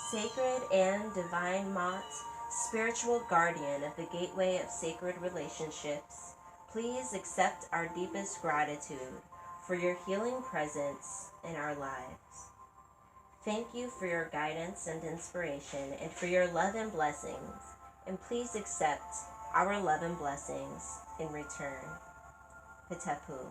Sacred and divine Mott, spiritual guardian of the gateway of sacred relationships, please accept our deepest gratitude for your healing presence in our lives. Thank you for your guidance and inspiration and for your love and blessings, and please accept our love and blessings in return. Pitepu.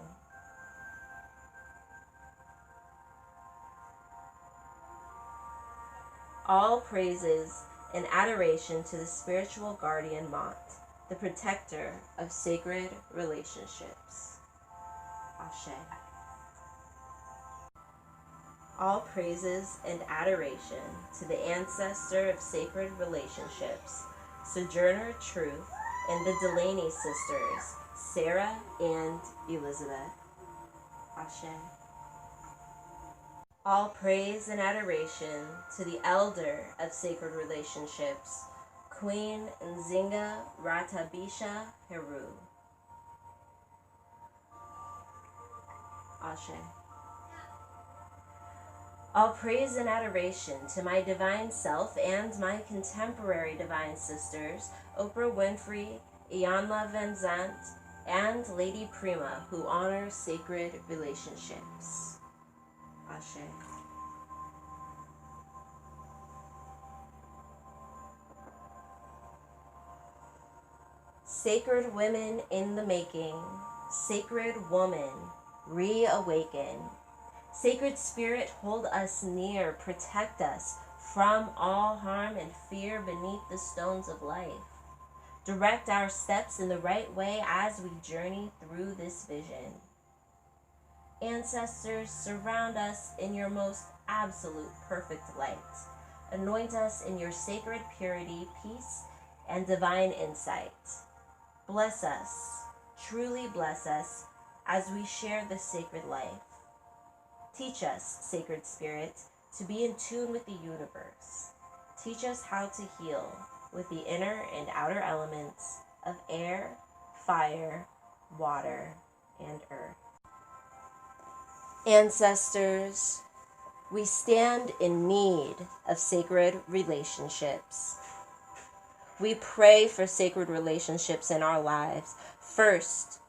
All praises and adoration to the spiritual guardian Mott, the protector of sacred relationships. Ashe. All praises and adoration to the ancestor of sacred relationships, Sojourner Truth, and the Delaney sisters, Sarah and Elizabeth. Ashe. All praise and adoration to the elder of sacred relationships, Queen Nzinga Ratabisha Heru. Ashe. All praise and adoration to my divine self and my contemporary divine sisters, Oprah Winfrey, Iyanla Van Zandt, and Lady Prima, who honor sacred relationships. Ashe. Sacred women in the making, sacred woman, reawaken. Sacred Spirit, hold us near, protect us from all harm and fear beneath the stones of life. Direct our steps in the right way as we journey through this vision. Ancestors, surround us in your most absolute perfect light. Anoint us in your sacred purity, peace, and divine insight. Bless us, truly bless us, as we share this sacred life. Teach us, Sacred Spirit, to be in tune with the universe. Teach us how to heal with the inner and outer elements of air, fire, water, and earth. Ancestors, we stand in need of sacred relationships. We pray for sacred relationships in our lives. First,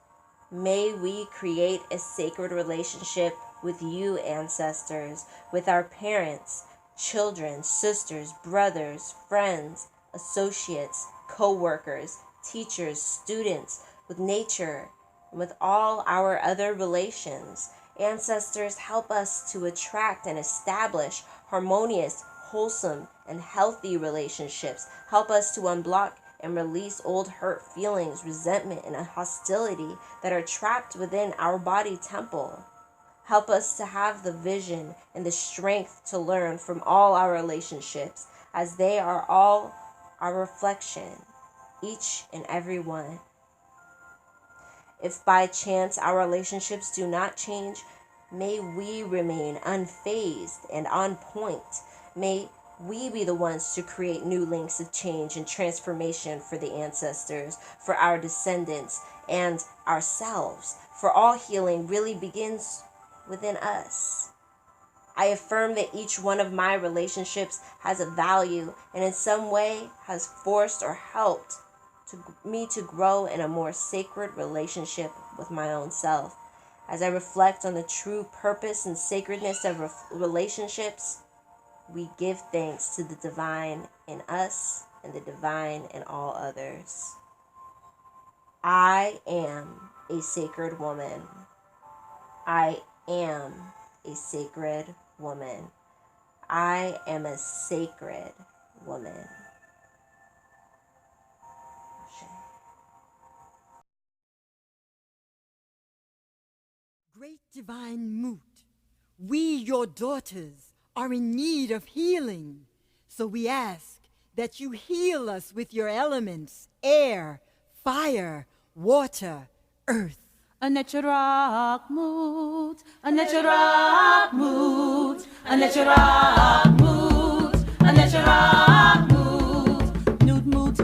may we create a sacred relationship with you, ancestors, with our parents, children, sisters, brothers, friends, associates, co-workers, teachers, students, with nature, and with all our other relations. Ancestors, help us to attract and establish harmonious, wholesome, and healthy relationships. Help us to unblock and release old hurt feelings, resentment, and hostility that are trapped within our body temple. Help us to have the vision and the strength to learn from all our relationships, as they are all our reflection, each and every one. If by chance our relationships do not change, may we remain unfazed and on point. May we be the ones to create new links of change and transformation for the ancestors, for our descendants, and ourselves. For all healing really begins within us. I affirm that each one of my relationships has a value and in some way has forced or helped me to grow in a more sacred relationship with my own self. As I reflect on the true purpose and sacredness of relationships, we give thanks to the divine in us and the divine in all others. I am a sacred woman. I am a sacred woman. I am a sacred woman. Great divine Moot, we, your daughters, are in need of healing. So we ask that you heal us with your elements, air, fire, water, earth. A natural mood, a natural mood, a natural mood, a natural mood, nude mood,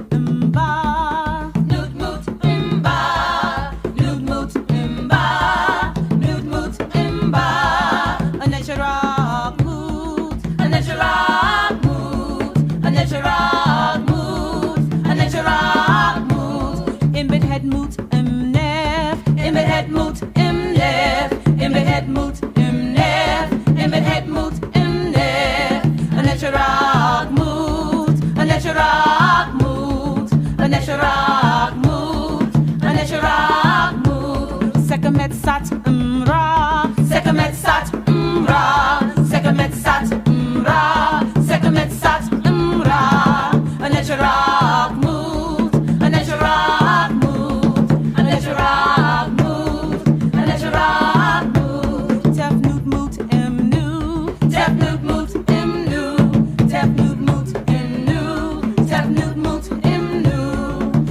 moot im nef, im het moot im nef, im het moot im nef, im het moot im nef. Een netje raak moot, een netje raak moot, een netje raak moot, een netje raak moot. Zeker met zat ra, zeker met zat ra, zeker met zat ra, zeker met zat ra. Een netje raak moot, een netje raak moot, een netje raak moot, een netje raak moot. Tef noot moot im nu, tef noot moot im nu, tef noot moot im nu, tef noot moot im nu.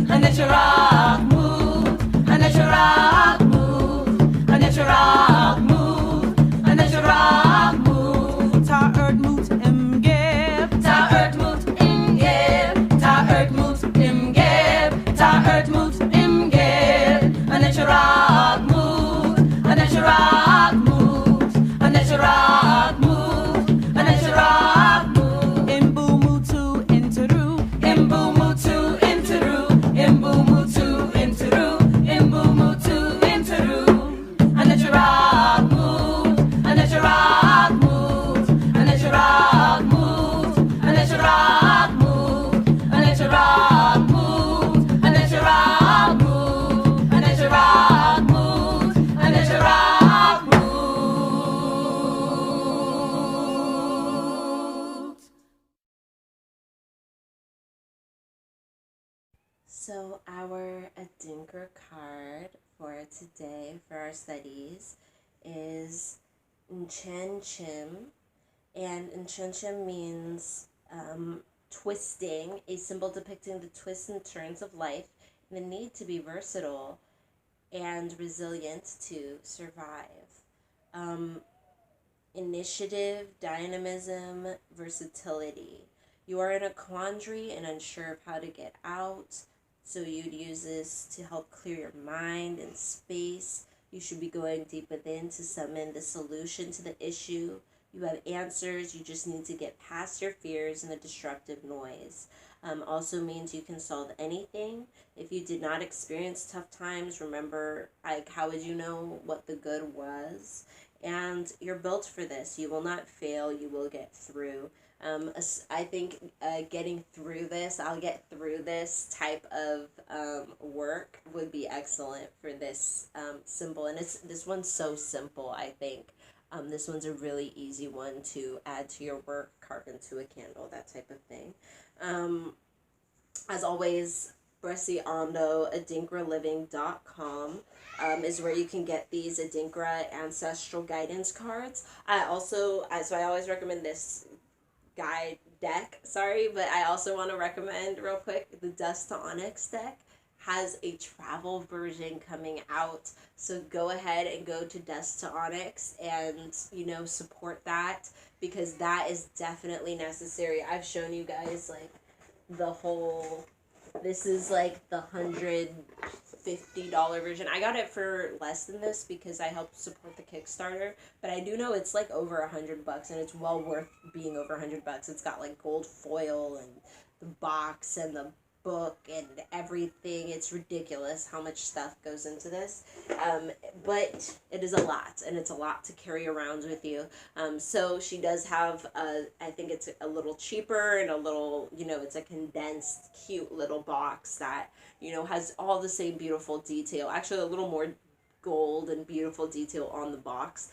Een netje raak moot, een netje raak moot, een netje raak moot, een netje raak moot. Ta earth moot im geb, ta earth moot im geb, ta earth moot im geb, ta earth moot im geb. Een netje raak moot, een netje raak moot, een netje raak moot, een netje raak moot. In boom moot to interu, in boom moot to interu, in boom moot to interu, in boom moot to interu. Een netje raak moot, een netje raak moot, een netje raak moot, een netje raak moot, een netje raak moot, een netje raak moot, een netje raak moot, een netje raak moot. So our Adinker card for today for our studies is Nchen Chim, and Nchen Chim means twisting, a symbol depicting the twists and turns of life and the need to be versatile and resilient to survive. Initiative, dynamism, versatility. You are in a quandary and unsure of how to get out, so you'd use this to help clear your mind and space. You should be going deep within to summon the solution to the issue. You have answers, you just need to get past your fears and the destructive noise. Also means you can solve anything. If you did not experience tough times, remember, like, how would you know what the good was? And you're built for this. You will not fail, you will get through. I think getting through this, I'll get through this type of work would be excellent for this symbol. And this one's so simple, I think. This one's a really easy one to add to your work, carve into a candle, that type of thing. As always, Bressiondo, adinkraliving.com is where you can get these Adinkra ancestral guidance cards. I always recommend this guide deck, but I also want to recommend real quick the Dust to Onyx deck has a travel version coming out, so go ahead and go to Dust to Onyx and support that, because that is definitely necessary. I've shown you guys like this is like the $150 version. I got it for less than this because I helped support the Kickstarter, but I do know it's like over $100, and it's well worth being over $100. It's got like gold foil and the box and the book and everything. It's ridiculous how much stuff goes into this, but it is a lot, and it's a lot to carry around with you. So she does have I think it's a little cheaper and a little, it's a condensed cute little box that has all the same beautiful detail, actually a little more gold and beautiful detail on the box.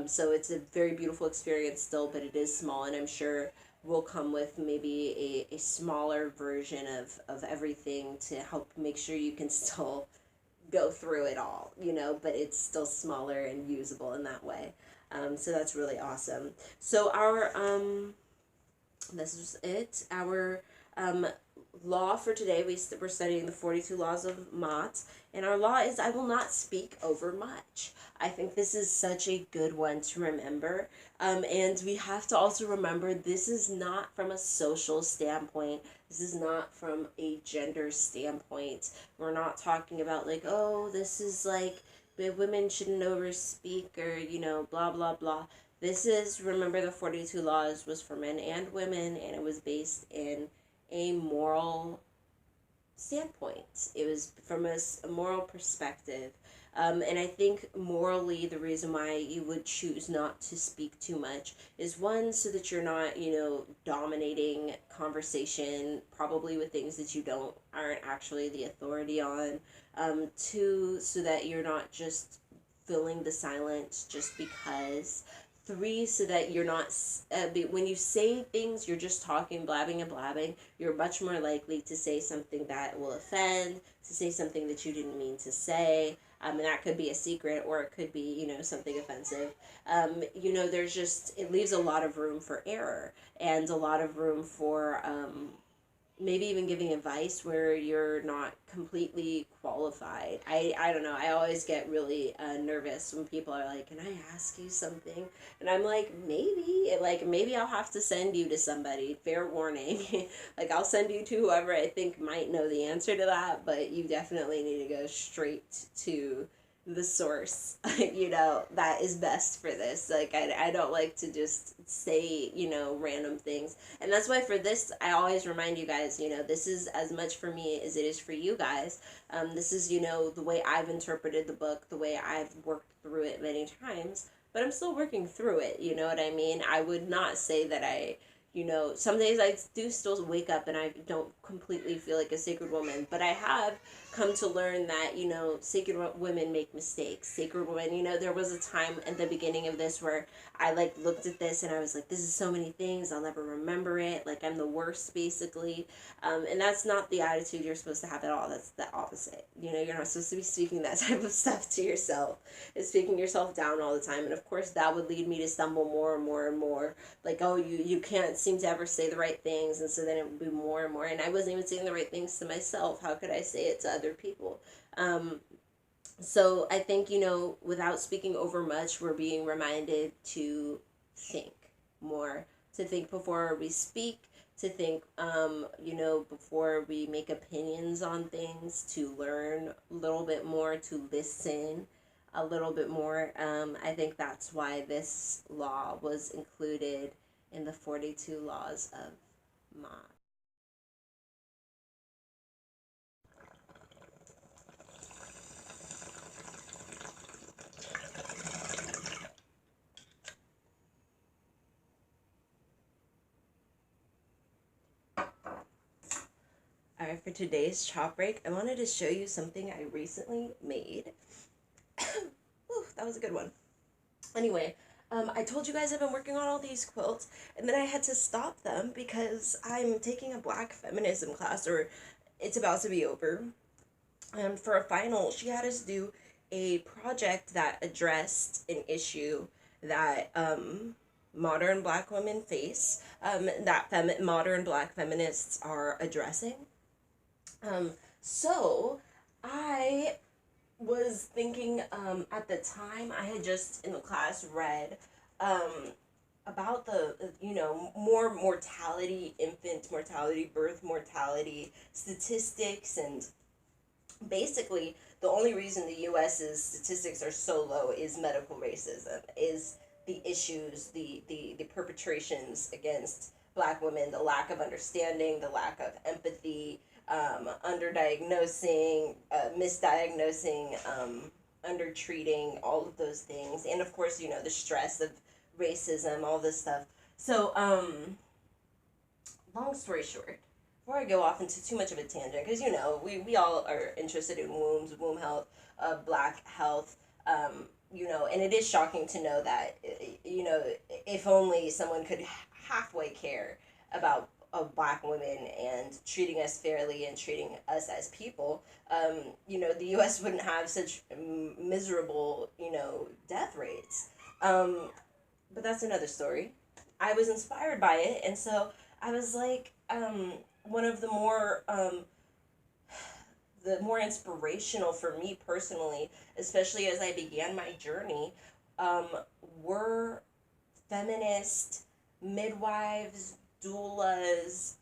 So it's a very beautiful experience still, but it is small, and I'm sure will come with maybe a smaller version of everything to help make sure you can still go through it all, but it's still smaller and usable in that way. So that's really awesome. So our this is it. Our law for today, we're studying the 42 laws of Mott, and our law is I will not speak over much. I think this is such a good one to remember, and we have to also remember this is not from a social standpoint. This is not from a gender standpoint. We're not talking about like, oh, this is like women shouldn't overspeak or blah blah blah. This is, remember, the 42 laws was for men and women, and it was based in a moral standpoint. It was from a moral perspective. And I think morally, the reason why you would choose not to speak too much is one, so that you're not, dominating conversation, probably with things that you aren't actually the authority on. Two, so that you're not just filling the silence just because. Three, so that you're not, when you say things, you're just talking, blabbing and blabbing. You're much more likely to say something that will offend, to say something that you didn't mean to say. And that could be a secret, or it could be, something offensive. There's just, it leaves a lot of room for error, and a lot of room for, maybe even giving advice where you're not completely qualified. I don't know. I always get really nervous when people are like, "Can I ask you something?" And I'm like, maybe I'll have to send you to somebody. Fair warning. Like, I'll send you to whoever I think might know the answer to that, but you definitely need to go straight to the source, that is best for this. Like, I don't like to just say, random things. And that's why for this, I always remind you guys, this is as much for me as it is for you guys. This is, the way I've interpreted the book, the way I've worked through it many times, but I'm still working through it. You know what I mean? I would not say that some days I do still wake up and I don't completely feel like a sacred woman, but I have come to learn that, sacred women make mistakes. Sacred women, there was a time at the beginning of this where I looked at this and I was like, this is so many things, I'll never remember it. Like, I'm the worst, basically. And that's not the attitude you're supposed to have at all. That's the opposite. You're not supposed to be speaking that type of stuff to yourself. It's speaking yourself down all the time. And of course, that would lead me to stumble more and more and more. Like, oh, you can't seem to ever say the right things. And so then it would be more and more. And I wasn't even saying the right things to myself. How could I say it to other people? So I think, without speaking over much, we're being reminded to think more, to think before we speak, to think, before we make opinions on things, to learn a little bit more, to listen a little bit more. I think that's why this law was included in the 42 laws of Ma. Alright, for today's chop break, I wanted to show you something I recently made. Whew, that was a good one. Anyway, I told you guys I've been working on all these quilts, and then I had to stop them because I'm taking a black feminism class, or it's about to be over. And for a final, she had us do a project that addressed an issue that modern black women face, that modern black feminists are addressing. So I was thinking, at the time, I had just in the class read about the, more mortality, infant mortality, birth mortality statistics, and basically the only reason the US's statistics are so low is medical racism, is the issues, the perpetrations against black women, the lack of understanding, the lack of empathy, underdiagnosing, misdiagnosing, undertreating, all of those things. And of course, the stress of racism, all this stuff. So, long story short, before I go off into too much of a tangent, because, we all are interested in wombs, womb health, black health, and it is shocking to know that, if only someone could halfway care about black women and treating us fairly and treating us as people, the U.S. wouldn't have such miserable, death rates. But that's another story. I was inspired by it, and so I was like, one of the more inspirational for me personally, especially as I began my journey, were feminist midwives, doulas,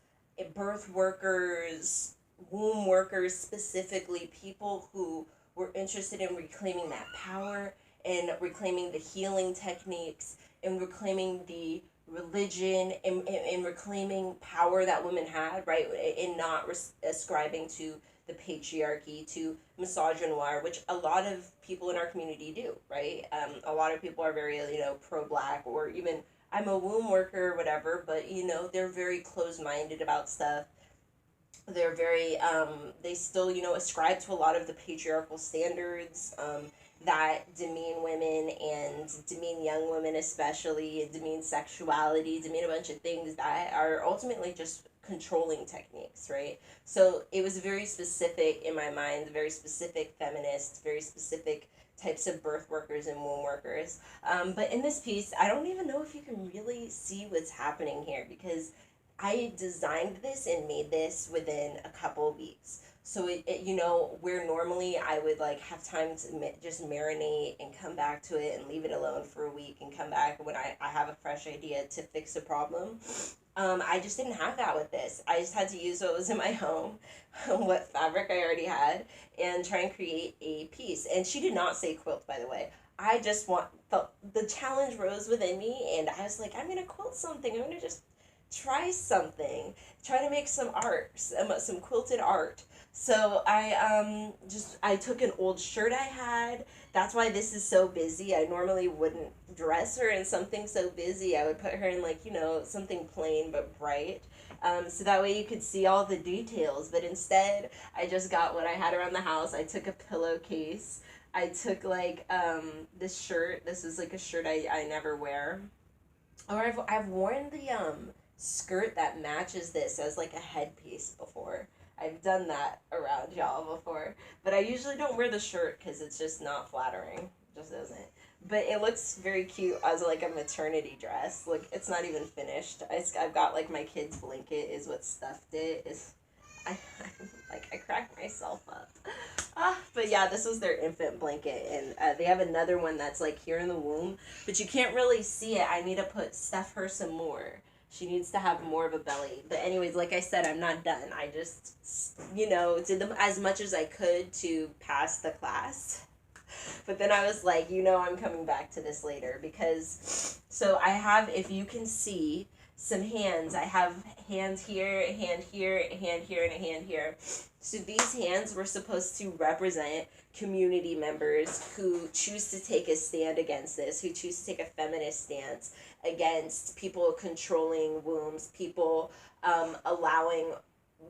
birth workers, womb workers, specifically people who were interested in reclaiming that power and reclaiming the healing techniques and reclaiming the religion and reclaiming power that women had, right? And not ascribing to the patriarchy, to misogynoir, which a lot of people in our community do, right? A lot of people are very, pro-black, or even I'm a womb worker or whatever, but, they're very closed-minded about stuff. They're very, they still, ascribe to a lot of the patriarchal standards, that demean women and demean young women especially, and demean sexuality, demean a bunch of things that are ultimately just controlling techniques, right? So it was very specific in my mind, very specific feminists, very specific types of birth workers and womb workers. But in this piece, I don't even know if you can really see what's happening here, because I designed this and made this within a couple weeks. So where normally I would like have time to just marinate and come back to it and leave it alone for a week and come back when I have a fresh idea to fix a problem. I just didn't have that with this. I just had to use what was in my home, what fabric I already had, and try and create a piece. And she did not say quilt, by the way. I just felt the challenge rose within me, and I was like, I'm gonna quilt something. I'm gonna just try something, try to make some art, some quilted art. So I took an old shirt I had. That's why this is so busy. I normally wouldn't dress her in something so busy. I would put her in something plain but bright. So that way you could see all the details. But instead, I just got what I had around the house. I took a pillowcase. I took this shirt. This is like a shirt I never wear. Or I've worn the skirt that matches this as like a headpiece before. I've done that around y'all before, but I usually don't wear the shirt because it's just not flattering. It just isn't. But it looks very cute as like a maternity dress. Like, it's not even finished. I've got like my kid's blanket is what stuffed it. I cracked myself up. But yeah, this was their infant blanket, and they have another one that's like here in the womb, but you can't really see it. I need to stuff her some more. She needs to have more of a belly. But anyways, like I said, I'm not done. I just, did as much as I could to pass the class. But then I was like, I'm coming back to this later, because, so I have, if you can see, some hands. I have hands here, a hand here, a hand here, and a hand here. So these hands were supposed to represent community members who choose to take a stand against this, who choose to take a feminist stance against people controlling wombs, people allowing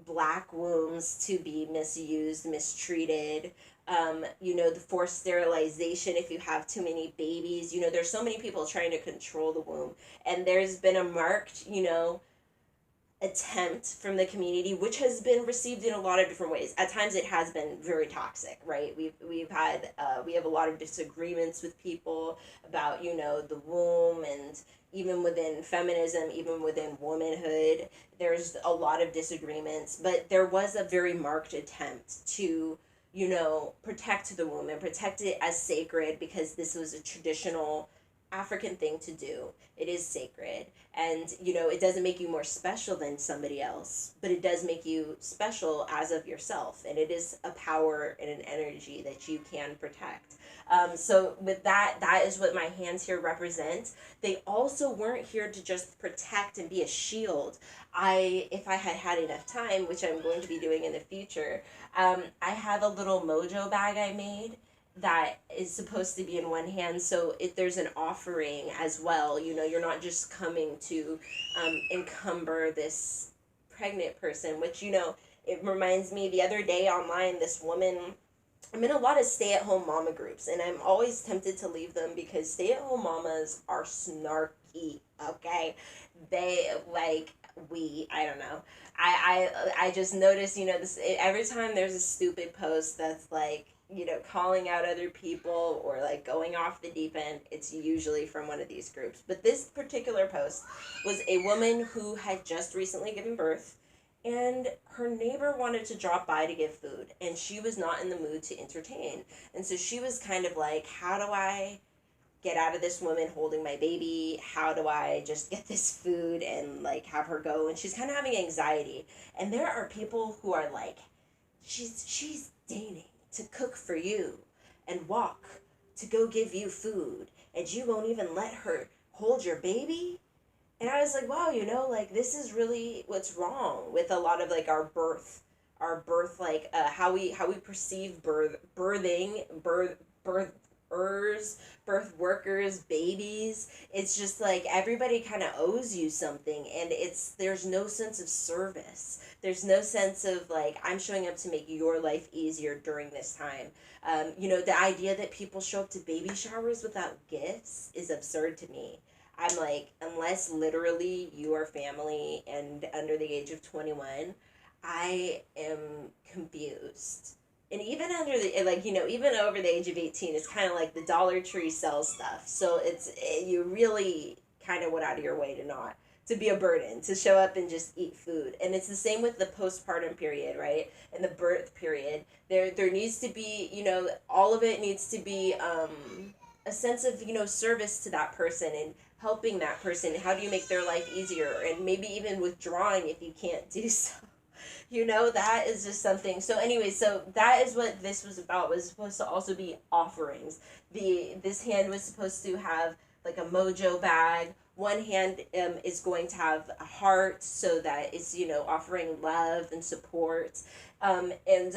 black wombs to be misused, mistreated, the forced sterilization if you have too many babies. There's so many people trying to control the womb, and there's been a marked, attempt from the community, which has been received in a lot of different ways. At times it has been very toxic, right? We have a lot of disagreements with people about, the womb, and even within feminism, even within womanhood, there's a lot of disagreements, but there was a very marked attempt to, protect the womb and protect it as sacred, because this was a traditional African thing to do. It is sacred, and it doesn't make you more special than somebody else, but it does make you special as of yourself, and it is a power and an energy that you can protect. So with that is what my hands here represent. They also weren't here to just protect and be a shield. If I had enough time, which I'm going to be doing in the future, I have a little mojo bag I made that is supposed to be in one hand, so if there's an offering as well, you're not just coming to encumber this pregnant person, which, it reminds me, the other day online, this woman, I'm in a lot of stay-at-home mama groups, and I'm always tempted to leave them because stay-at-home mamas are snarky, okay? They, I don't know. I just noticed, every time there's a stupid post that's like, calling out other people or like going off the deep end, it's usually from one of these groups. But this particular post was a woman who had just recently given birth, and her neighbor wanted to drop by to give food, and she was not in the mood to entertain. And so she was kind of like, how do I get out of this woman holding my baby? How do I just get this food and like have her go? And she's kind of having anxiety. And there are people who are like, she's dating to cook for you and walk to go give you food, and you won't even let her hold your baby? And I was like, wow, like this is really what's wrong with a lot of like our birth, like how we perceive birthers, birth workers, babies. It's just like everybody kind of owes you something, and there's no sense of service. There's no sense of like I'm showing up to make your life easier during this time. The idea that people show up to baby showers without gifts is absurd to me. I'm like, unless literally you are family and under the age of 21, I am confused. And even under the, like, even over the age of 18, it's kind of like the Dollar Tree sells stuff. So you really kind of went out of your way to be a burden, to show up and just eat food. And it's the same with the postpartum period, right? And the birth period. There needs to be, all of it needs to be a sense of, service to that person and helping that person. How do you make their life easier? And maybe even withdrawing if you can't do so. That is just something. So anyway, so that is what this was about. It was supposed to also be offerings. This hand was supposed to have like a mojo bag. One hand is going to have a heart, so that it's offering love and support. And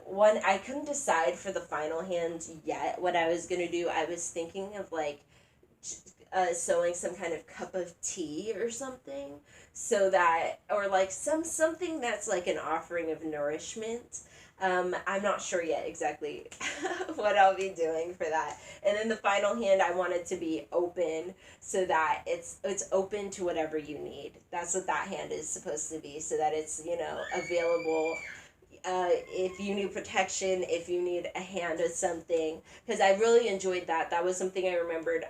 one, I couldn't decide for the final hand yet what I was gonna do. I was thinking of like sewing some kind of cup of tea or something, so that, or like something that's like an offering of nourishment. I'm not sure yet exactly what I'll be doing for that. And then the final hand, I want it to be open, so that it's open to whatever you need. That's what that hand is supposed to be, so that it's available. If you need protection, if you need a hand of something, because I really enjoyed that. That was something I remembered.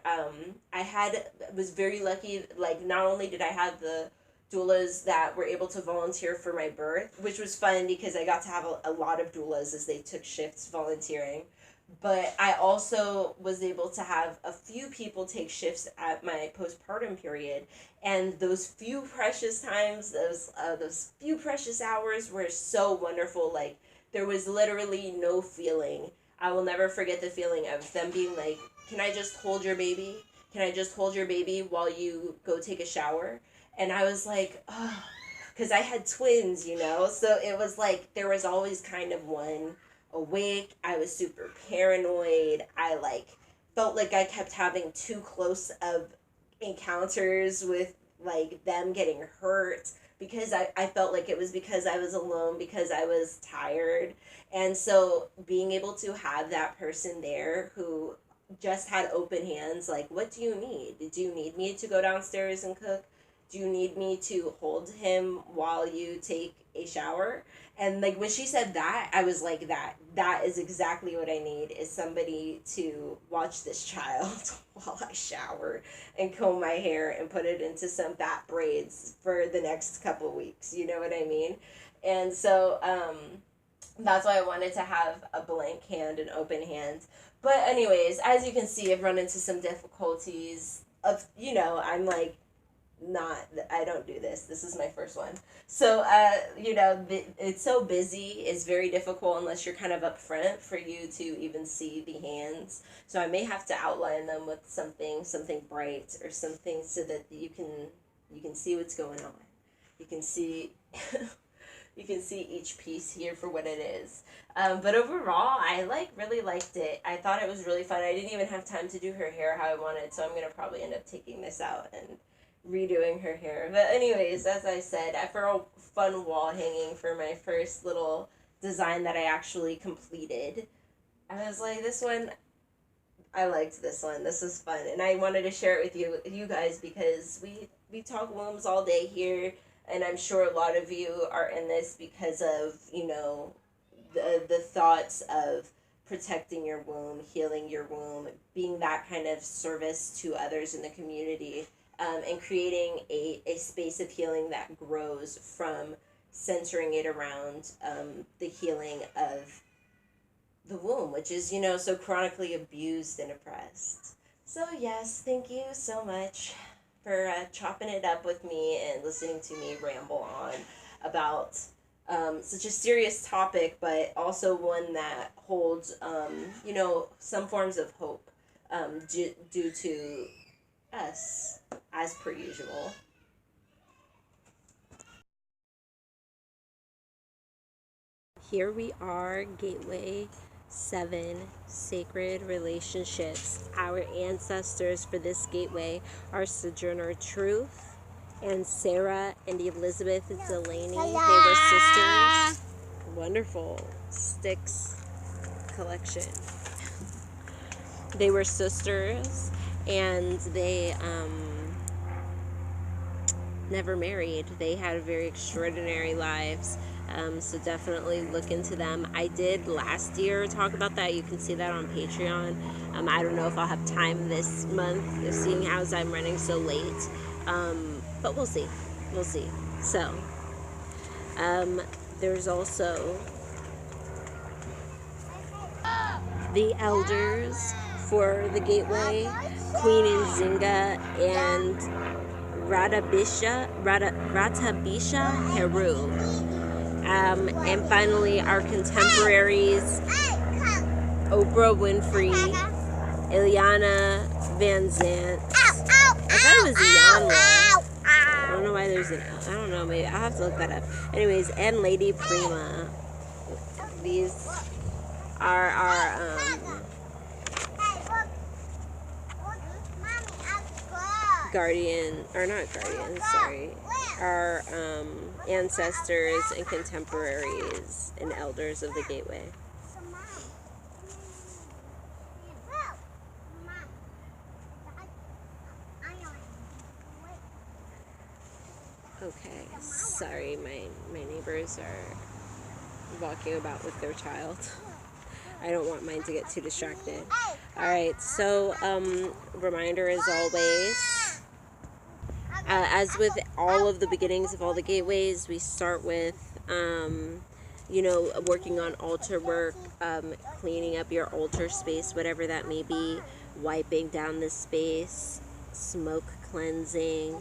Was very lucky. Like, not only did I have the doulas that were able to volunteer for my birth, which was fun because I got to have a lot of doulas as they took shifts volunteering. But I also was able to have a few people take shifts at my postpartum period, and those few precious times, those few precious hours were so wonderful. Like, there was literally no feeling. I will never forget the feeling of them being like, "Can I just hold your baby? Can I just hold your baby while you go take a shower?" And I was like, oh, because I had twins, so it was like there was always kind of one awake. I was super paranoid. I like felt like I kept having too close of encounters with like them getting hurt, because I felt like it was because I was alone, because I was tired. And so being able to have that person there who just had open hands, like, what do you need? Do you need me to go downstairs and cook? Do you need me to hold him while you take a shower? And like when she said that, I was like, that is exactly what I need, is somebody to watch this child while I shower and comb my hair and put it into some fat braids for the next couple weeks. You know what I mean? And so that's why I wanted to have a blank hand and open hand. But anyways, as you can see, I've run into some difficulties of, I'm like, I don't do this is my first one. So it's so busy, it's very difficult unless you're kind of up front for you to even see the hands. So I may have to outline them with something bright or something, so that you can see what's going on. You can see you can see each piece here for what it is. But overall, I really liked it. I thought it was really fun. I didn't even have time to do her hair how I wanted, so I'm gonna probably end up taking this out and redoing her hair. But anyways, as I said, for a fun wall hanging for my first little design that I actually completed, I was like, this one, I liked this one. This was fun, and I wanted to share it with you guys, because we talk wombs all day here, and I'm sure a lot of you are in this because of the thoughts of protecting your womb, healing your womb, being that kind of service to others in the community. And creating a space of healing that grows from centering it around the healing of the womb, which is, so chronically abused and oppressed. So yes, thank you so much for chopping it up with me and listening to me ramble on about such a serious topic, but also one that holds, some forms of hope due to us, as per usual. here we are, Gateway 7, Sacred Relationships. Our ancestors for this gateway are Sojourner Truth and Sarah and Elizabeth Delaney. They were sisters. Wonderful sticks collection. They were sisters, and they never married. They had very extraordinary lives. So definitely look into them. I did last year talk about that. You can see that on Patreon. I don't know if I'll have time this month, seeing as I'm running so late. But we'll see. We'll see. So, there's also the elders for the gateway, Queen Nzinga and Ratabisha Heru. And finally, our contemporaries, Oprah Winfrey, Ileana Van Zant. I thought it was Iyanla. I don't know why there's an L. I don't know, maybe I'll have to look that up. Anyways, and Lady Prima. These are our our ancestors and contemporaries and elders of the gateway. Okay, sorry, my neighbors are walking about with their child. I don't want mine to get too distracted. Alright, so reminder as always, as with all of the beginnings of all the gateways, we start with working on altar work, cleaning up your altar space, whatever that may be, wiping down the space, smoke cleansing,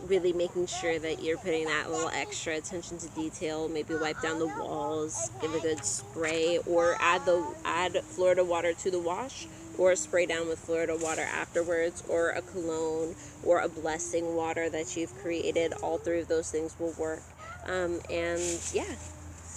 really making sure that you're putting that little extra attention to detail. Maybe wipe down the walls, give a good spray, or add Florida water to the wash, or spray down with Florida water afterwards, or a cologne, or a blessing water that you've created. All three of those things will work.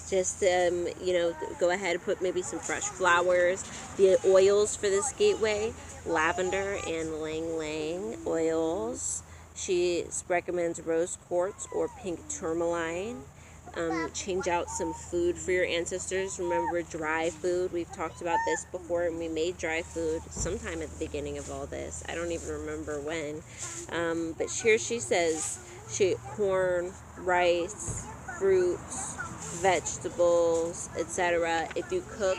Just go ahead and put maybe some fresh flowers. The oils for this gateway, lavender and lang lang oils. She recommends rose quartz or pink tourmaline. Change out some food for your ancestors. Remember, dry food. We've talked about this before, and we made dry food sometime at the beginning of all this. I don't even remember when. But here she says, corn, rice, fruits, vegetables, etc. If you cook,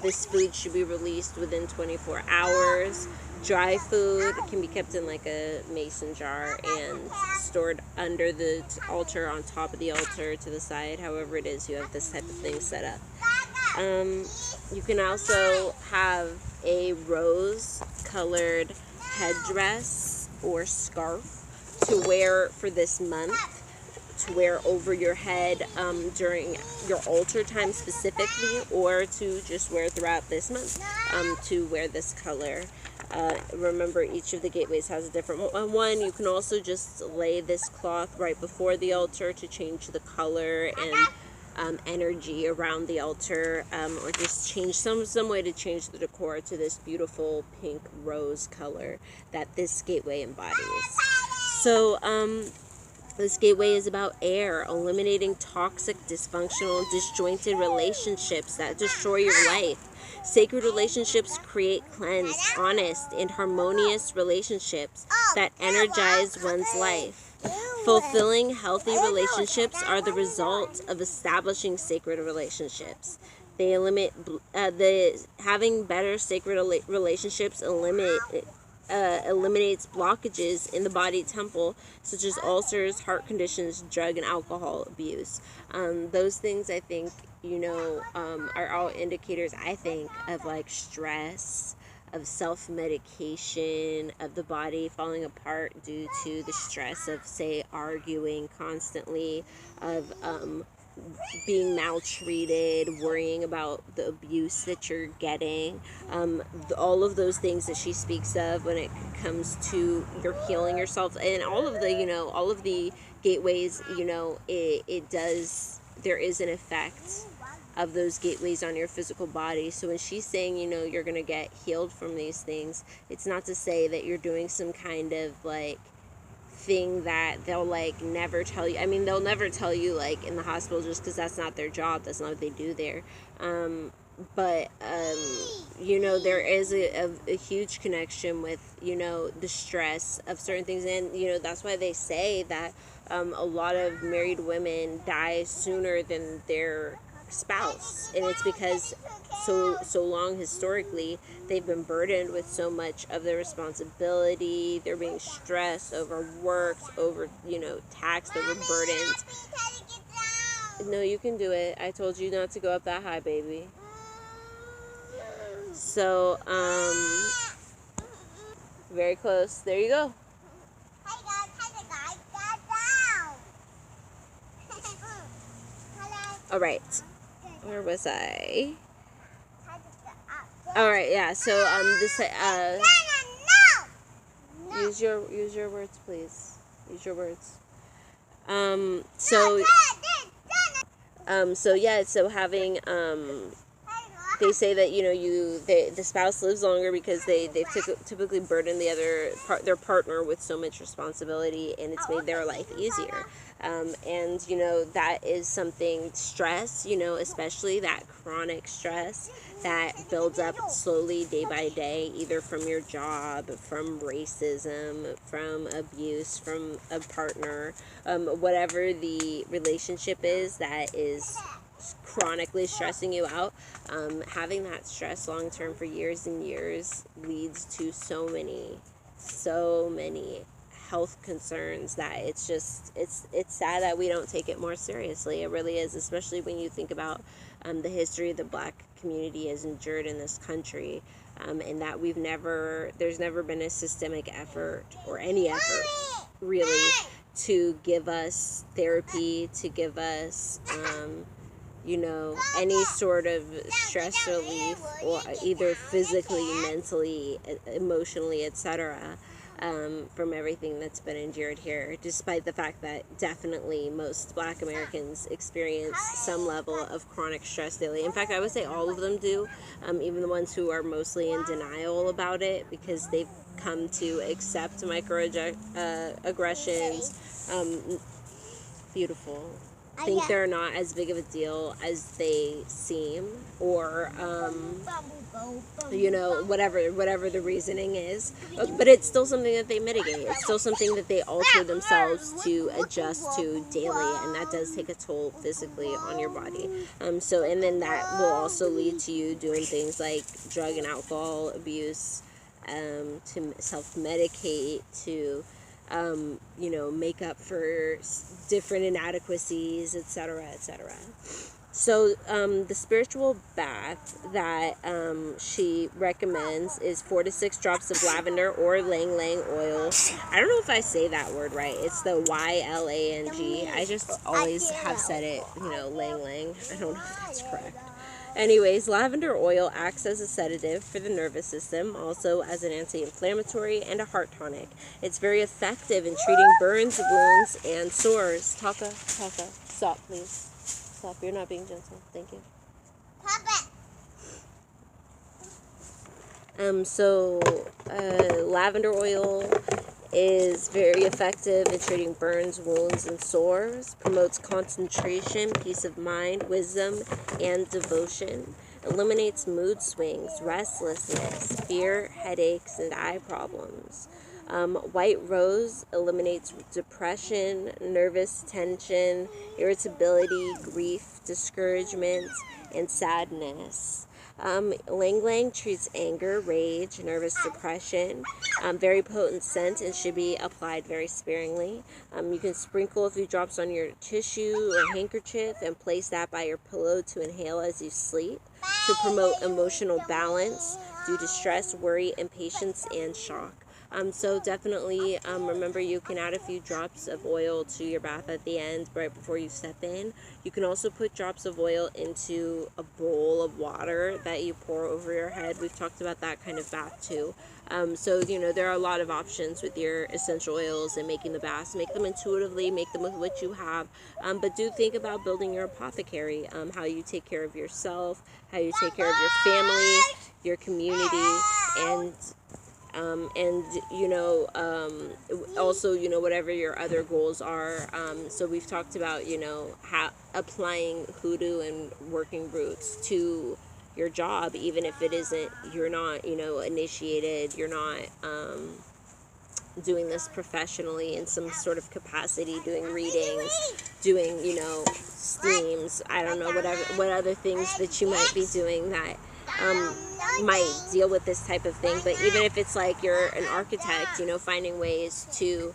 this food should be released within 24 hours. Dry food can be kept in like a mason jar and stored under the altar, on top of the altar, to the side, however it is you have this type of thing set up. You can also have a rose-colored headdress or scarf to wear for this month, to wear over your head during your altar time specifically, or to just wear throughout this month, to wear this color. Remember, each of the gateways has a different one. You can also just lay this cloth right before the altar to change the color and energy around the altar, or just change some way to change the decor to this beautiful pink rose color that this gateway embodies. So this gateway is about air, eliminating toxic, dysfunctional, disjointed relationships that destroy your life. Sacred relationships create cleansed, honest, and harmonious relationships that energize one's life. Fulfilling, healthy relationships are the result of establishing sacred relationships. They having better sacred relationships eliminates blockages in the body temple, such as ulcers, heart conditions, drug and alcohol abuse. Those things, I think, are all indicators, I think, of like stress, of self-medication, of the body falling apart due to the stress of, say, arguing constantly, of being maltreated, worrying about the abuse that you're getting, all of those things that she speaks of when it comes to your healing yourself, and all of the gateways, it does there is an effect of those gateways on your physical body. So when she's saying, you know, you're going to get healed from these things, it's not to say that you're doing some kind of like thing that they'll like never tell you. I mean, they'll never tell you like in the hospital, just because that's not their job. That's not what they do there. But you know, there is a huge connection with, you know, the stress of certain things. And, you know, that's why they say that a lot of married women die sooner than their spouse, and it's because so long historically they've been burdened with so much of their responsibility. They're being stressed, overworked, over, you know, taxed, overburdened. No, you can do it. I told you not to go up that high, baby. So very close. There you go. All right. Where was I? All right, yeah. So this use your words, please. Use your words. So yeah. So having they say that, you know, the spouse lives longer because they've typically burdened their partner with so much responsibility, and it's made their life easier. And, you know, that is something, stress, you know, especially that chronic stress that builds up slowly day by day, either from your job, from racism, from abuse, from a partner, whatever the relationship is that is chronically stressing you out. Having that stress long term for years and years leads to so many health concerns that it's sad that we don't take it more seriously. It really is, especially when you think about the history the Black community has endured in this country, and that there's never been a systemic effort or any effort really to give us therapy, to give us you know, any sort of stress relief, or either physically, mentally, emotionally, etc., from everything that's been endured here, despite the fact that definitely most Black Americans experience some level of chronic stress daily. In fact, I would say all of them do, even the ones who are mostly in denial about it, because they've come to accept microaggressions. Beautiful. Think they're not as big of a deal as they seem, or you know, whatever the reasoning is, but it's still something that they mitigate. It's still something that they alter themselves to adjust to daily, and that does take a toll physically on your body. So, and then that will also lead to you doing things like drug and alcohol abuse, to self-medicate, to you know, make up for different inadequacies, etc., etc. So the spiritual bath that she recommends is 4 to 6 drops of lavender or ylang ylang oil. I don't know if I say that word right. It's the YLANG. I just always have said it, you know, lang lang. I don't know if that's correct. Anyways, lavender oil acts as a sedative for the nervous system, also as an anti-inflammatory and a heart tonic. It's very effective in treating burns, wounds, and sores. Taka, stop, please. Stop, you're not being gentle. Thank you. Lavender oil is very effective in treating burns, wounds, and sores, promotes concentration, peace of mind, wisdom, and devotion, eliminates mood swings, restlessness, fear, headaches, and eye problems. White rose eliminates depression, nervous tension, irritability, grief, discouragement, and sadness. Ylang ylang treats anger, rage, nervous depression. Very potent scent and should be applied very sparingly. You can sprinkle a few drops on your tissue or handkerchief and place that by your pillow to inhale as you sleep, to promote emotional balance due to stress, worry, impatience, and shock. So definitely remember, you can add a few drops of oil to your bath at the end, right before you step in. You can also put drops of oil into a bowl of water that you pour over your head. We've talked about that kind of bath too. So, there are a lot of options with your essential oils and making the baths. Make them intuitively, make them with what you have, but do think about building your apothecary, how you take care of yourself, how you take care of your family, your community, and also, whatever your other goals are. So we've talked about, applying hoodoo and working roots to your job, even if you're not, initiated, you're not, doing this professionally in some sort of capacity, doing readings, doing, steams, I don't know, what other things that you might be doing that might deal with this type of thing. But even if it's like you're an architect, finding ways to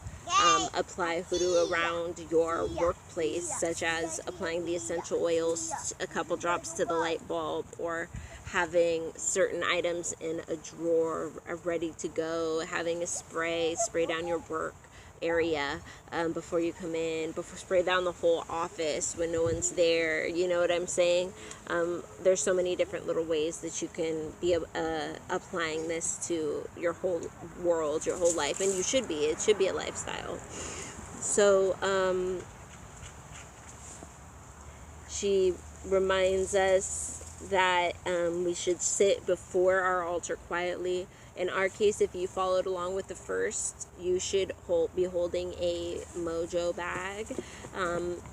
apply hoodoo around your workplace, such as applying the essential oils, a couple drops to the light bulb, or having certain items in a drawer ready to go, having a spray down your work area before you come in, spray down the whole office when no one's there. You know what I'm saying? There's so many different little ways that you can be applying this to your whole world, your whole life, and it should be a lifestyle. So she reminds us that we should sit before our altar quietly. In our case, if you followed along with the first, you should be holding a mojo bag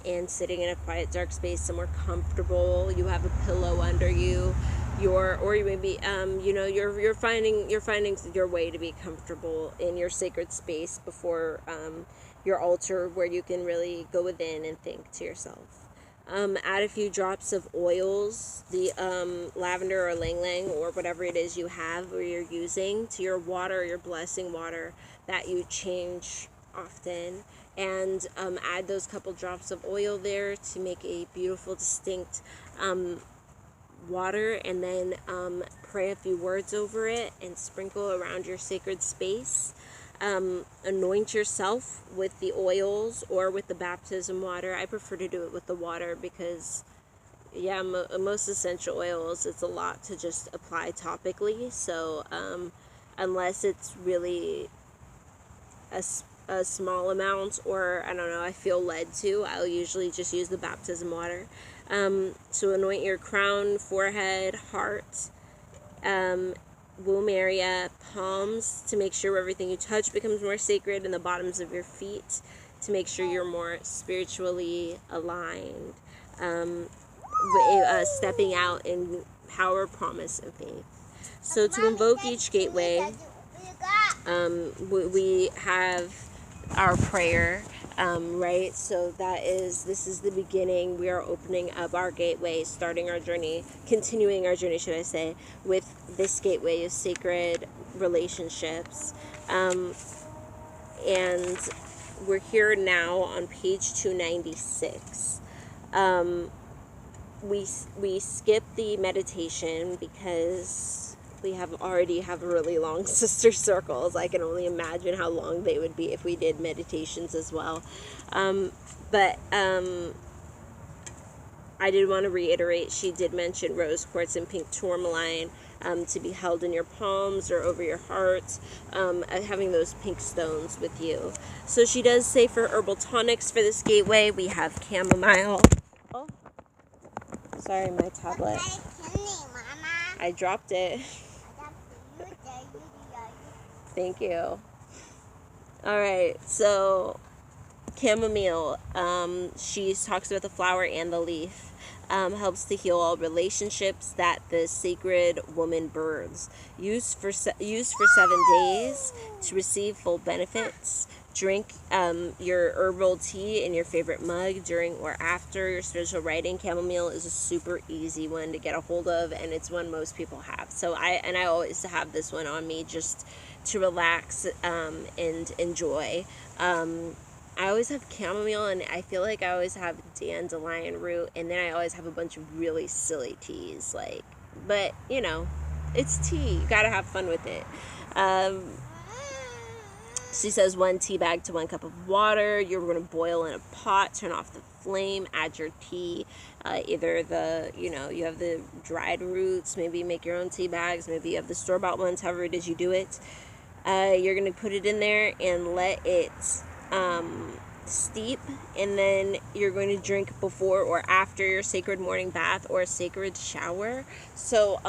and sitting in a quiet, dark space somewhere comfortable. You have a pillow under you, or you maybe you're finding your way to be comfortable in your sacred space before your altar, where you can really go within and think to yourself. Add a few drops of oils, the lavender or lang lang, or whatever it is you have or you're using, to your water, your blessing water that you change often, and add those couple drops of oil there to make a beautiful, distinct water, and then pray a few words over it and sprinkle around your sacred space. Anoint yourself with the oils or with the baptism water. I prefer to do it with the water because, most essential oils, it's a lot to just apply topically. So unless it's really a small amount, or I don't know, I feel led to, I'll usually just use the baptism water. So anoint your crown, forehead, heart, womb area, palms, to make sure everything you touch becomes more sacred, and the bottoms of your feet to make sure you're more spiritually aligned. Stepping out in power, promise, and faith. So to invoke each gateway, we have our prayer, right? So this is the beginning. We are opening up our gateway, starting our journey, continuing our journey, should I say, with this gateway of sacred relationships. And we're here now on page 296. We skip the meditation because we already have really long sister circles. I can only imagine how long they would be if we did meditations as well. But I did want to reiterate, she did mention rose quartz and pink tourmaline to be held in your palms or over your heart, having those pink stones with you. So she does say for herbal tonics for this gateway, we have chamomile. Oh, sorry, my tablet. I dropped it. Thank you. Alright, so chamomile, she talks about the flower and the leaf, helps to heal all relationships that the sacred woman births. Used for 7 days to receive full benefits. Drink your herbal tea in your favorite mug during or after your spiritual writing. Chamomile is a super easy one to get a hold of, and it's one most people have. So I always have this one on me just to relax and enjoy. I always have chamomile, and I feel like I always have dandelion root, and then I always have a bunch of really silly teas, but it's tea. You gotta have fun with it. She says 1 tea bag to 1 cup of water. You're going to boil in a pot, turn off the flame, add your tea. Either you have the dried roots, maybe make your own tea bags, maybe you have the store-bought ones, however it is you do it. You're going to put it in there and let it steep, and then you're going to drink before or after your sacred morning bath or a sacred shower. So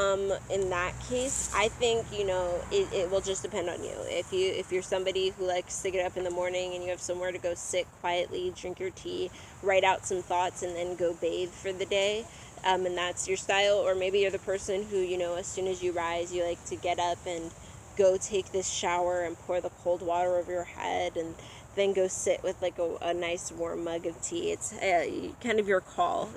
in that case, I think it will just depend on you. If you're somebody who likes to get up in the morning and you have somewhere to go sit quietly, drink your tea, write out some thoughts, and then go bathe for the day, and that's your style. Or maybe you're the person who, as soon as you rise, you like to get up and go take this shower and pour the cold water over your head and then go sit with like a nice warm mug of tea. It's kind of your call.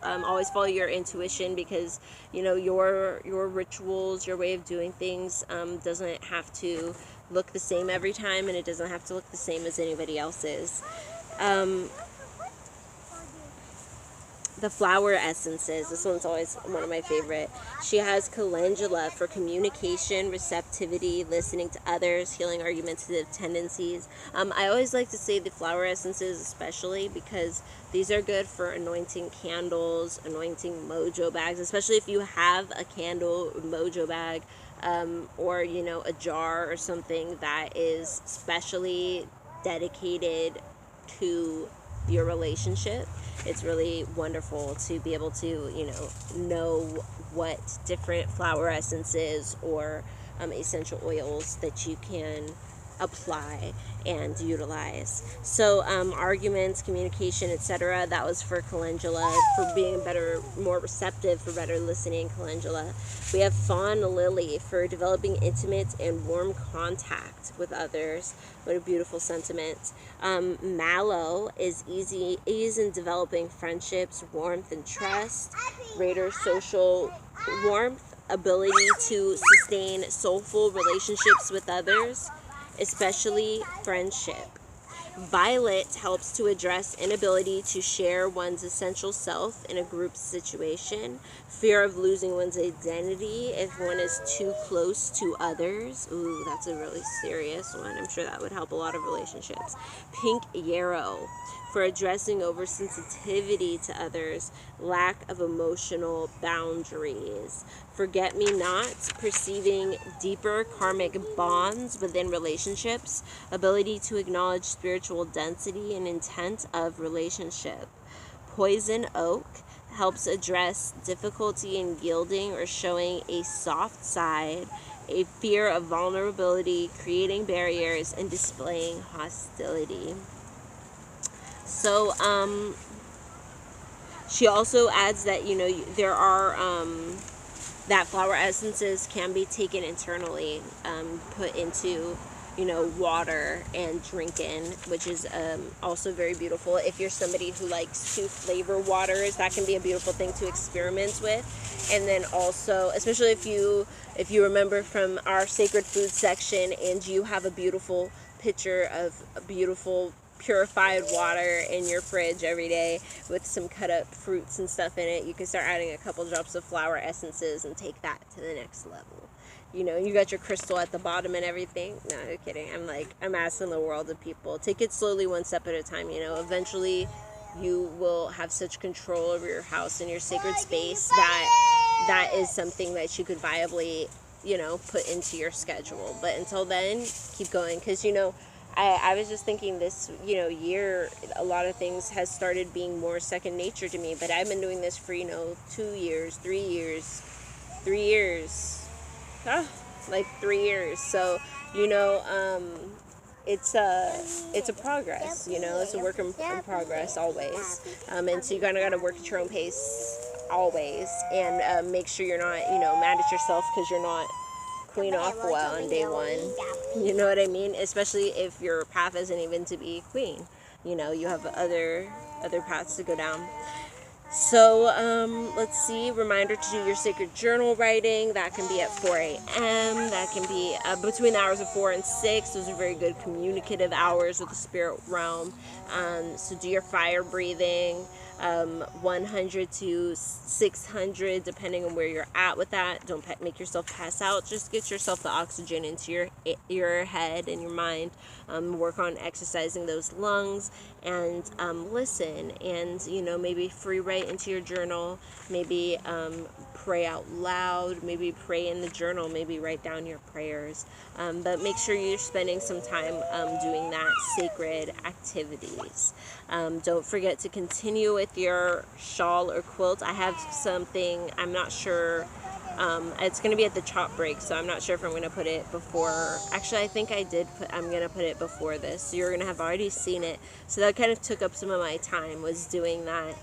Always follow your intuition, because your rituals, your way of doing things doesn't have to look the same every time, and it doesn't have to look the same as anybody else's. The flower essences. This one's always one of my favorite. She has calendula for communication, receptivity, listening to others, healing argumentative tendencies. I always like to say the flower essences especially, because these are good for anointing candles, anointing mojo bags, especially if you have a candle mojo bag, or a jar or something that is specially dedicated to your relationship. It's really wonderful to be able to, know what different flower essences or essential oils that you can apply and utilize. So arguments, communication, etc., that was for calendula, for being better, more receptive, for better listening, calendula. We have fawn lily for developing intimate and warm contact with others. What a beautiful sentiment. Mallow is ease in developing friendships, warmth, and trust. Greater social warmth, ability to sustain soulful relationships with others, especially friendship. Violet helps to address inability to share one's essential self in a group situation, fear of losing one's identity if one is too close to others. Ooh, that's a really serious one. I'm sure that would help a lot of relationships. Pink yarrow for addressing oversensitivity to others, lack of emotional boundaries. Forget-me-not, perceiving deeper karmic bonds within relationships, ability to acknowledge spiritual density and intent of relationship. Poison oak helps address difficulty in yielding or showing a soft side, a fear of vulnerability, creating barriers, and displaying hostility. So, she also adds that, there are, that flower essences can be taken internally, put into, water and drinking, which is also very beautiful. If you're somebody who likes to flavor waters, that can be a beautiful thing to experiment with. And then also, especially if you remember from our sacred food section, and you have a beautiful picture of a beautiful purified water in your fridge every day with some cut up fruits and stuff in it, you can start adding a couple drops of flower essences and take that to the next level. You got your crystal at the bottom and everything. No, I'm kidding. I'm asking the world of people. Take it slowly, one step at a time. Eventually you will have such control over your house and your sacred space that is something that you could viably, put into your schedule. But until then, keep going, because I was just thinking this, year, a lot of things has started being more second nature to me, but I've been doing this for, 2 years, 3 years, 3 years, like 3 years. So, it's a progress, it's a work in progress always. And so you kind of got to work at your own pace always, and make sure you're not, mad at yourself because you're not Queen Afua on day one. You know what I mean? Especially if your path isn't even to be queen. You have other paths to go down. So, let's see. Reminder to do your sacred journal writing. That can be at 4 a.m. that can be between the hours of 4 and 6. Those are very good communicative hours with the spirit realm. So do your fire breathing, 100 to 600, depending on where you're at with that. Don't make yourself pass out. Just get yourself the oxygen into your head and your mind. Work on exercising those lungs, and listen, and maybe free write into your journal. Maybe pray out loud. Maybe pray in the journal. Maybe write down your prayers. But make sure you're spending some time doing that sacred activities. Don't forget to continue with your shawl or quilt. I have something, I'm not sure, it's going to be at the chop break, so I'm not sure if I'm going to put it before. Actually, I think I'm going to put it before this, so you're going to have already seen it. So that kind of took up some of my time, was doing that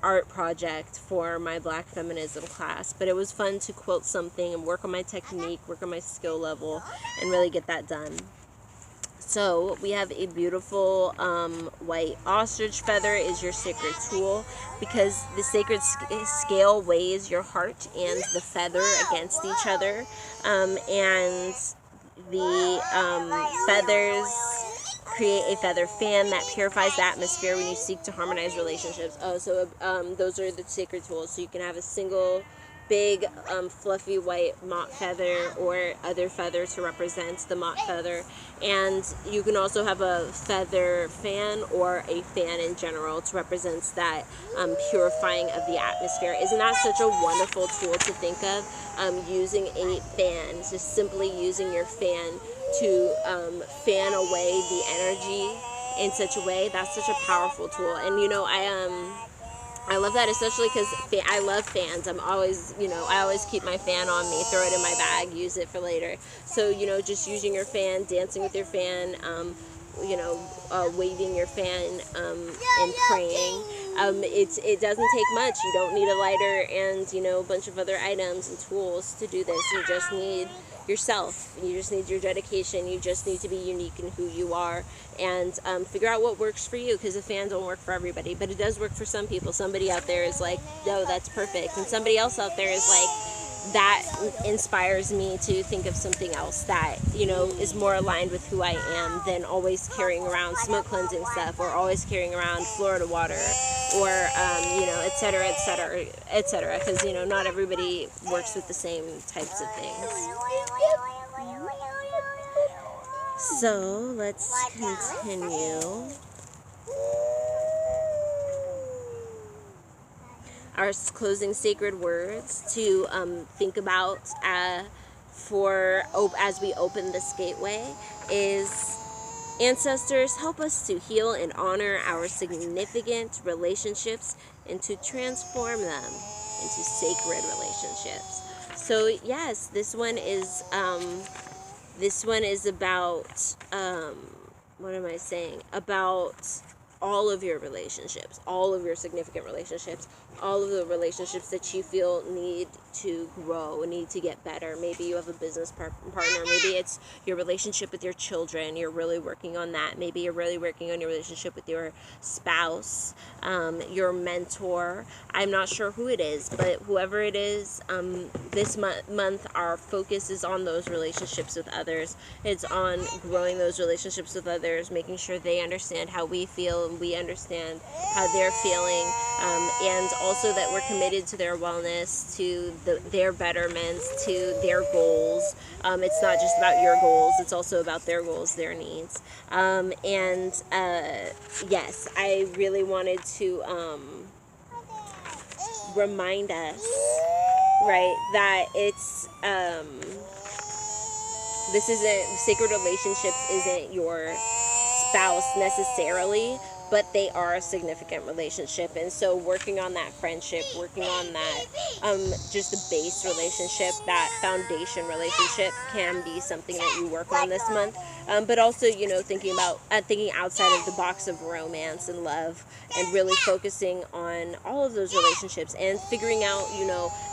art project for my Black Feminism class. But it was fun to quilt something and work on my technique, work on my skill level, and really get that done. So we have a beautiful white ostrich feather is your sacred tool, because the sacred scale weighs your heart and the feather against each other, and the feathers create a feather fan that purifies the atmosphere when you seek to harmonize relationships. Those are the sacred tools. So you can have a single big fluffy white moth feather or other feather to represent the moth feather, and you can also have a feather fan or a fan in general to represent that purifying of the atmosphere. Isn't that such a wonderful tool to think of? Using a fan, just simply using your fan to fan away the energy in such a way. That's such a powerful tool. And I love that, especially because I love fans. I always keep my fan on me, throw it in my bag, use it for later. So, just using your fan, dancing with your fan, waving your fan, and praying. It doesn't take much. You don't need a lighter and, a bunch of other items and tools to do this. You just need yourself. You just need your dedication. You just need to be unique in who you are, and figure out what works for you, because a fan don't work for everybody, but it does work for some people. Somebody out there is like, no, that's perfect, and somebody else out there is like, that inspires me to think of something else that is more aligned with who I am than always carrying around smoke cleansing stuff, or always carrying around Florida water, or et cetera, et cetera, et cetera, because not everybody works with the same types of things. So let's continue. Our closing sacred words to think about as we open this gateway is: ancestors, help us to heal and honor our significant relationships and to transform them into sacred relationships. So yes, this one is about what am I saying? About all of your relationships, all of your significant relationships, all of the relationships that you feel need to grow, need to get better. Maybe you have a business partner. Maybe it's your relationship with your children. You're really working on that. Maybe you're really working on your relationship with your spouse, your mentor. I'm not sure who it is, but whoever it is, this month our focus is on those relationships with others. It's on growing those relationships with others, making sure they understand how we feel and we understand how they're feeling, and also that we're committed to their wellness, to their betterment, to their goals. It's not just about your goals, it's also about their goals, their needs. Yes, I really wanted to remind us, right, that it's this isn't, sacred relationships isn't your spouse necessarily, but they are a significant relationship. And so working on that friendship, working on that just a base relationship, that foundation relationship can be something that you work on this month. But also, thinking outside of the box of romance and love, and really focusing on all of those relationships and figuring out,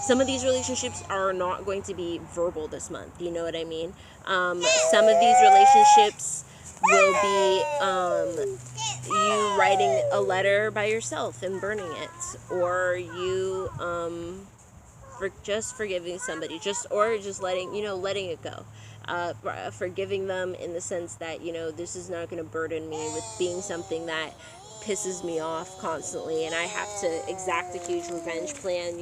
some of these relationships are not going to be verbal this month. You know what I mean? Some of these relationships will be you writing a letter by yourself and burning it, or you just forgiving somebody, just letting it go, forgiving them in the sense that this is not going to burden me with being something that pisses me off constantly and I have to exact a huge revenge plan,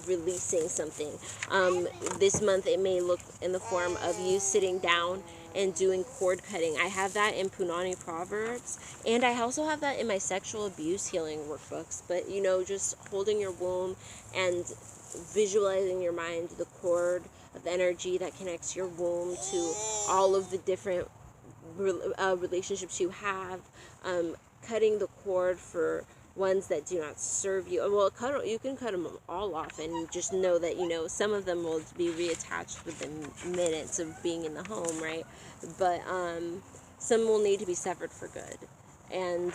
releasing something. This month it may look in the form of you sitting down and doing cord cutting. I have that in Punani Proverbs, and I also have that in my sexual abuse healing workbooks. But just holding your womb and visualizing in your mind the cord of energy that connects your womb to all of the different relationships you have, cutting the cord for ones that do not serve you. Well, you can cut them all off and just know that some of them will be reattached within minutes of being in the home, right? But some will need to be severed for good. And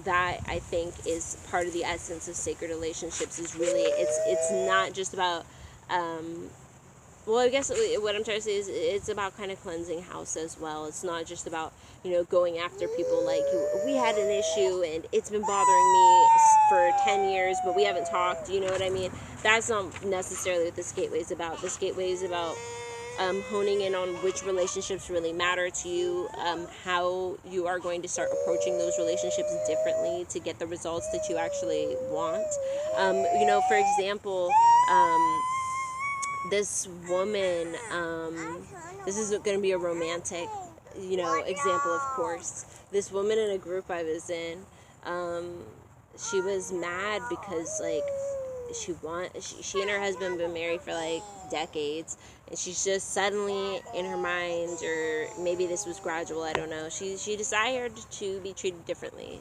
that I think is part of the essence of sacred relationships. Is really it's not just about well, I guess what I'm trying to say is it's about kind of cleansing house as well. It's not just about, going after people like, we had an issue and it's been bothering me for 10 years, but we haven't talked, you know what I mean? That's not necessarily what this gateway is about. This gateway is about honing in on which relationships really matter to you, how you are going to start approaching those relationships differently to get the results that you actually want. For example, this woman, this is going to be a romantic, example, of course. This woman in a group I was in, she was mad because, like, she and her husband been married for, like, decades, and she's just suddenly in her mind, or maybe this was gradual, I don't know, she desired to be treated differently.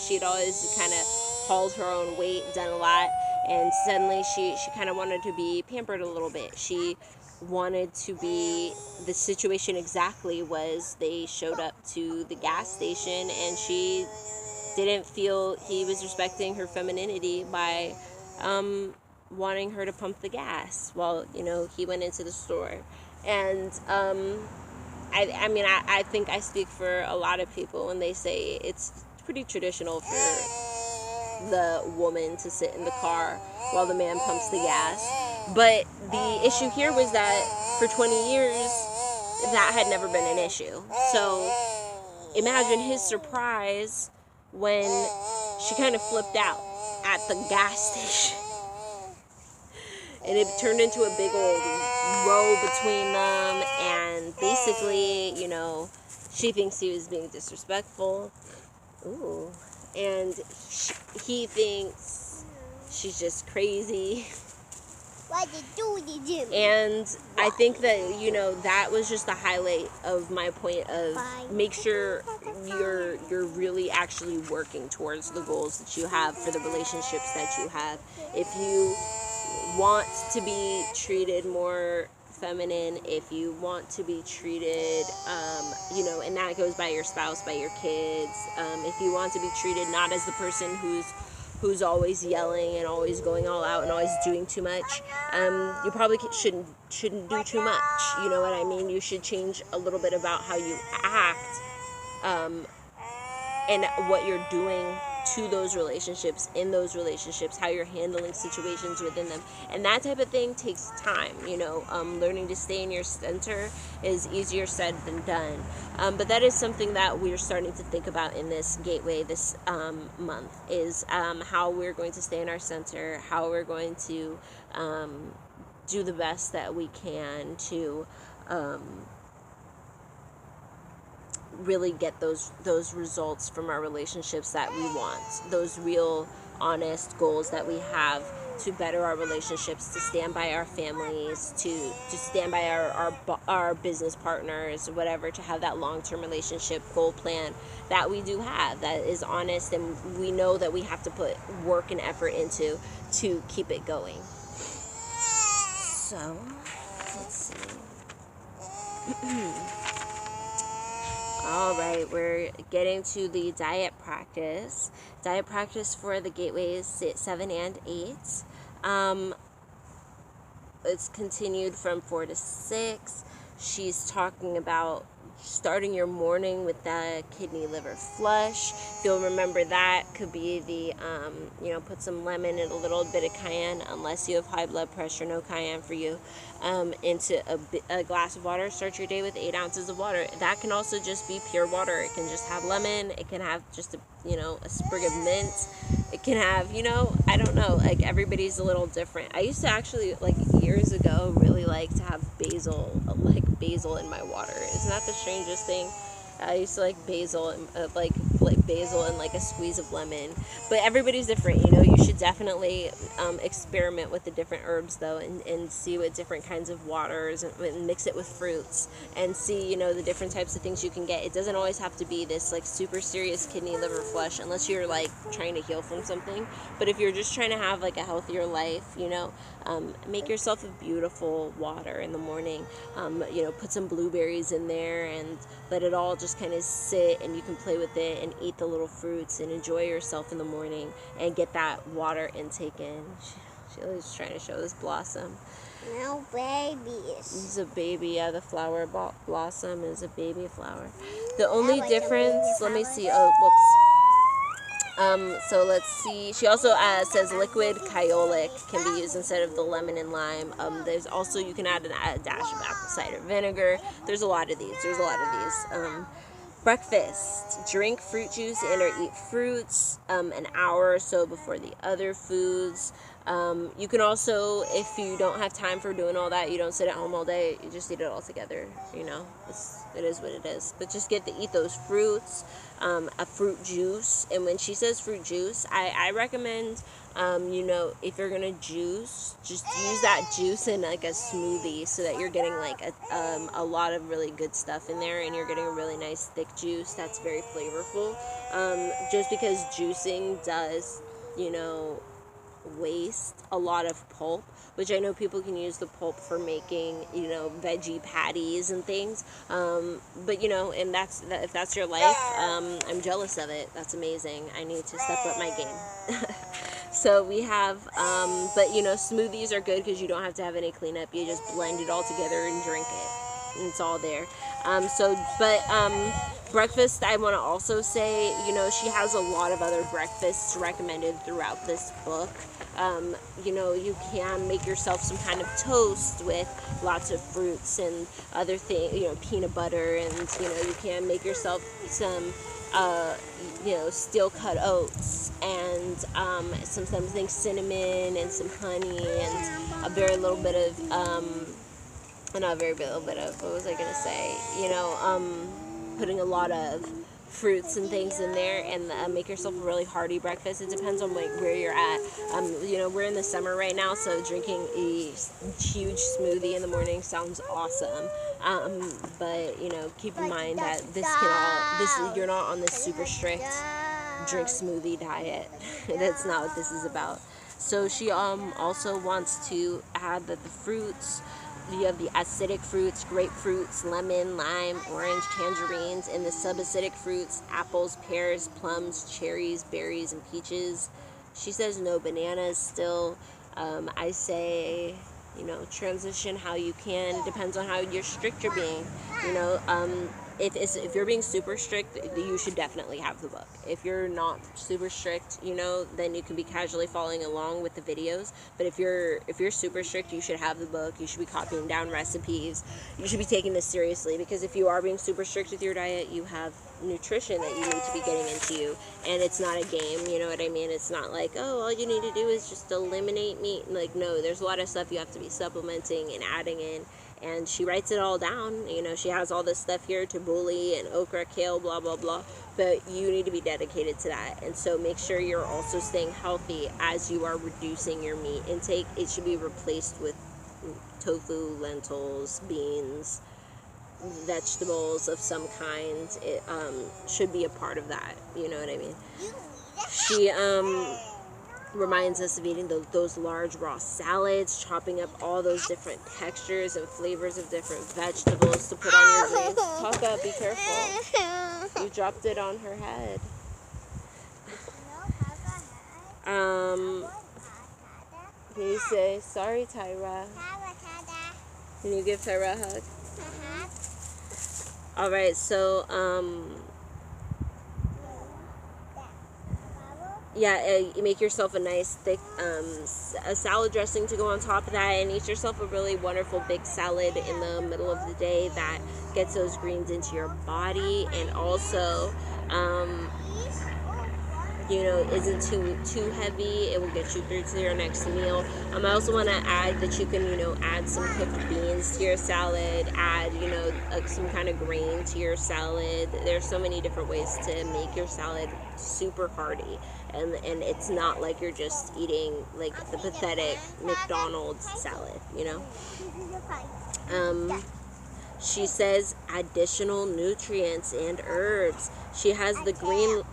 She'd always kind of hauled her own weight, done a lot, and suddenly she kind of wanted to be pampered a little bit. She wanted to be, the situation exactly was they showed up to the gas station and she didn't feel he was respecting her femininity by wanting her to pump the gas while he went into the store. And I think I speak for a lot of people when they say it's pretty traditional for the woman to sit in the car while the man pumps the gas. But the issue here was that for 20 years that had never been an issue. So imagine his surprise when she kind of flipped out at the gas station and it turned into a big old row between them, and basically she thinks he was being disrespectful. Ooh. And he thinks she's just crazy. And I think that, that was just the highlight of my point of make sure you're really actually working towards the goals that you have for the relationships that you have. If you want to be treated more feminine, if you want to be treated, and that goes by your spouse, by your kids, if you want to be treated not as the person who's always yelling and always going all out and always doing too much, you probably shouldn't do too much, you know what I mean? You should change a little bit about how you act, and what you're doing to those relationships, in those relationships, how you're handling situations within them. And that type of thing takes time, learning to stay in your center is easier said than done. But that is something that we're starting to think about in this gateway this month, is how we're going to stay in our center, how we're going to do the best that we can to really get those results from our relationships that we want, those real honest goals that we have to better our relationships, to stand by our families, to stand by our business partners, whatever, to have that long-term relationship goal plan that we do have, that is honest, and we know that we have to put work and effort into to keep it going. So let's see. All right, we're getting to the diet practice. Diet practice for the gateways 7 and 8. It's continued from 4 to 6. She's talking about starting your morning with that kidney liver flush. If you'll remember, that could be the, put some lemon and a little bit of cayenne, unless you have high blood pressure, no cayenne for you, into a glass of water. Start your day with 8 ounces of water. That can also just be pure water. It can just have lemon. It can have just a sprig of mint. It can have, I don't know, like everybody's a little different. I used to actually, like years ago, really like to have basil in my water. Isn't that the strangest thing? I used to like basil and basil and like a squeeze of lemon. But everybody's different, you should definitely experiment with the different herbs though, and see what different kinds of waters, and mix it with fruits, and see the different types of things you can get. It doesn't always have to be this like super serious kidney liver flush, unless you're like trying to heal from something. But if you're just trying to have like a healthier life, make yourself a beautiful water in the morning. Put some blueberries in there and let it all just kind of sit, and you can play with it and eat the little fruits and enjoy yourself in the morning and get that water intake in. She was trying to show this blossom. No babies. This is a baby, yeah, the flower blossom is a baby flower. The only difference, let me see, so let's see. She also says liquid kyolic can be used instead of the lemon and lime. There's also, you can add a dash of apple cider vinegar. There's a lot of these. Breakfast. Drink fruit juice and or eat fruits an hour or so before the other foods. You can also, if you don't have time for doing all that, you don't sit at home all day, you just eat it all together. It is what it is. But just eat those fruits, a fruit juice. And when she says fruit juice, I recommend, if you're gonna juice, just use that juice in like a smoothie, so that you're getting like a lot of really good stuff in there, and you're getting a really nice thick juice that's very flavorful. Just because juicing does, waste a lot of pulp, which I know people can use the pulp for making, veggie patties and things. But and if that's your life, I'm jealous of it. That's amazing. I need to step up my game. So we have, but smoothies are good because you don't have to have any cleanup. You just blend it all together and drink it, and it's all there. Breakfast, I want to also say, she has a lot of other breakfasts recommended throughout this book. You can make yourself some kind of toast with lots of fruits and other things, peanut butter, and, you can make yourself some, steel cut oats, and something cinnamon and some honey and a very little bit of, what was I going to say? Putting a lot of fruits and things in there, and make yourself a really hearty breakfast. It depends on where you're at. We're in the summer right now, so drinking a huge smoothie in the morning sounds awesome. But keep in mind that you're not on this super strict drink smoothie diet. That's not what this is about. So she also wants to add that the fruits, you have the acidic fruits, grapefruits, lemon, lime, orange, tangerines, and the subacidic fruits, apples, pears, plums, cherries, berries, and peaches. She says no bananas still. I say, transition how you can. It depends on how strict you're being. If you're being super strict, you should definitely have the book. If you're not super strict, then you can be casually following along with the videos. But if you're super strict, you should have the book. You should be copying down recipes. You should be taking this seriously, because if you are being super strict with your diet, you have nutrition that you need to be getting into you, and it's not a game. You know what I mean? It's not like, oh, all you need to do is just eliminate meat. Like, no, there's a lot of stuff you have to be supplementing and adding in. And she writes it all down. She has all this stuff here, tabbouleh and okra, kale, blah, blah, blah. But you need to be dedicated to that. And so make sure you're also staying healthy as you are reducing your meat intake. It should be replaced with tofu, lentils, beans, vegetables of some kind. It should be a part of that. You know what I mean? She reminds us of eating those large raw salads, chopping up all those different textures and flavors of different vegetables to put on your drinks. Talk up, be careful. You dropped it on her head. Can you say, sorry, Tyra? Can you give Tyra a hug? All right, so yeah, make yourself a nice thick a salad dressing to go on top of that, and eat yourself a really wonderful big salad in the middle of the day that gets those greens into your body, and also isn't too heavy. It will get you through to your next meal. I also want to add that you can add some cooked beans to your salad, add some kind of grain to your salad. There's so many different ways to make your salad super hearty, and it's not like you're just eating like the pathetic McDonald's salad. She says additional nutrients and herbs. She has the Green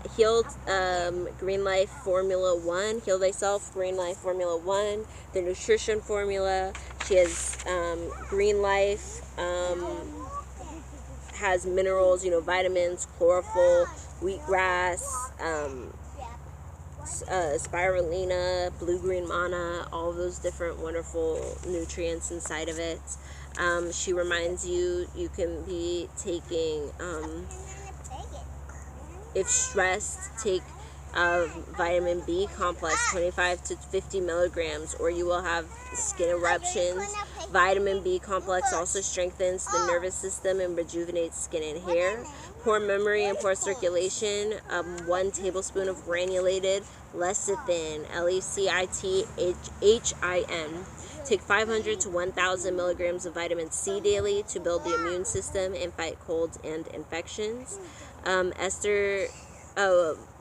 Life Formula 1, Heal Thyself Green Life Formula 1, the nutrition formula. She has Green Life, has minerals, vitamins, chlorophyll, wheatgrass, spirulina, blue-green mana, all of those different wonderful nutrients inside of it. She reminds you can be taking, if stressed, take vitamin B complex, 25 to 50 milligrams, or you will have skin eruptions. Vitamin B complex also strengthens the nervous system and rejuvenates skin and hair. Poor memory and poor circulation, 1 tablespoon of granulated lecithin, LECITHIN. Take 500 to 1,000 milligrams of vitamin C daily to build the immune system and fight colds and infections.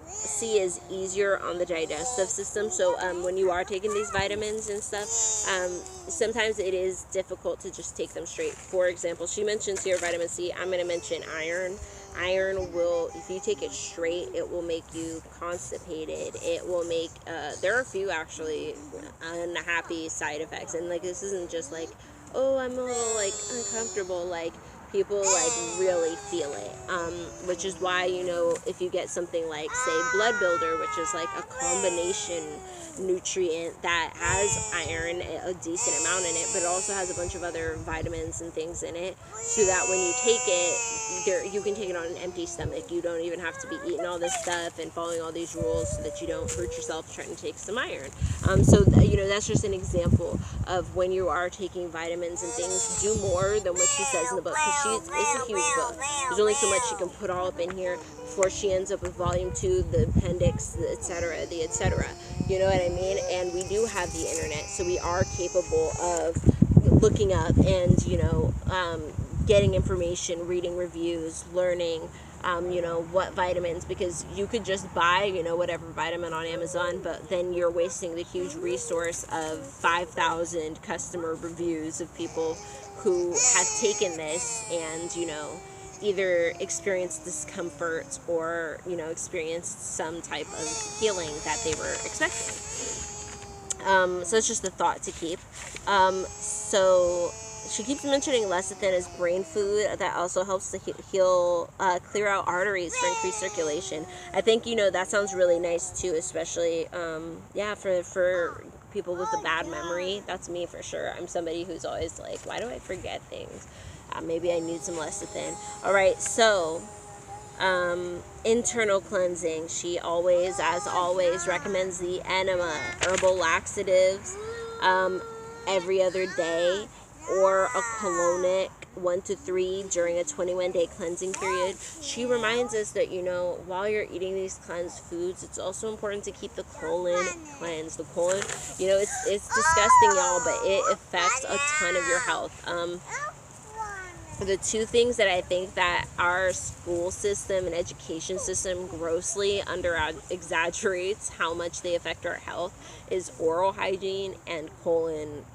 C is easier on the digestive system. So when you are taking these vitamins and stuff, sometimes it is difficult to just take them straight. For example, she mentions here vitamin C. I'm going to mention iron. Iron will, if you take it straight, it will make you constipated. It will make, there are a few actually unhappy side effects. And like, this isn't just like, oh, I'm a little like uncomfortable. Like, people like really feel it, which is why, if you get something like, say, blood builder, which is like a combination nutrient that has iron, a decent amount in it, but it also has a bunch of other vitamins and things in it, so that when you take it, you can take it on an empty stomach. You don't even have to be eating all this stuff and following all these rules so that you don't hurt yourself trying to take some iron. That's just an example of when you are taking vitamins and things, do more than what she says in the book, because it's a huge book. There's only so much she can put all up in here before she ends up with volume 2, the appendix, the etc. You know what I mean? And we do have the internet, so we are capable of looking up and getting information, reading reviews, learning what vitamins, because you could just buy whatever vitamin on Amazon, but then you're wasting the huge resource of 5,000 customer reviews of people who have taken this and either experienced discomfort or experienced some type of healing that they were expecting. So it's just a thought to keep. So she keeps mentioning lecithin as brain food that also helps to heal, clear out arteries for increased circulation. I think that sounds really nice too, especially for people with a bad memory. That's me for sure. I'm somebody who's always like, why do I forget things? Maybe I need some lecithin. All right, so internal cleansing. She always recommends the enema, herbal laxatives, every other day, or a colonic 1 to 3 during a 21-day cleansing period. She reminds us that while you're eating these cleansed foods, it's also important to keep the colon cleansed. The colon, it's disgusting, y'all, but it affects a ton of your health. The two things that I think that our school system and education system grossly exaggerates how much they affect our health is oral hygiene and colon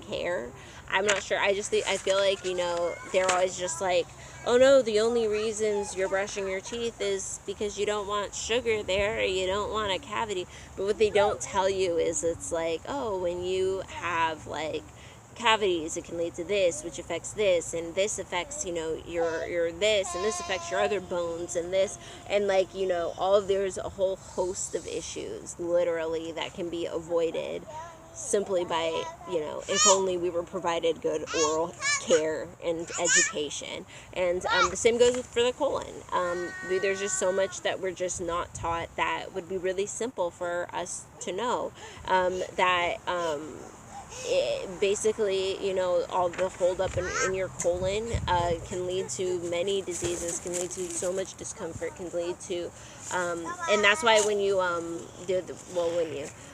care. I'm not sure. I feel like, they're always just like, oh no, the only reasons you're brushing your teeth is because you don't want sugar there, or you don't want a cavity. But what they don't tell you is it's like, oh, when you have like cavities, it can lead to this, which affects this, and this affects your this, and this affects your other bones, and this, and there's a whole host of issues literally that can be avoided simply by if only we were provided good oral care and education. And the same goes for the colon. There's just so much that we're just not taught that would be really simple for us to know. Basically, you know, all the holdup in your colon can lead to many diseases, can lead to so much discomfort, can lead to, and that's why when you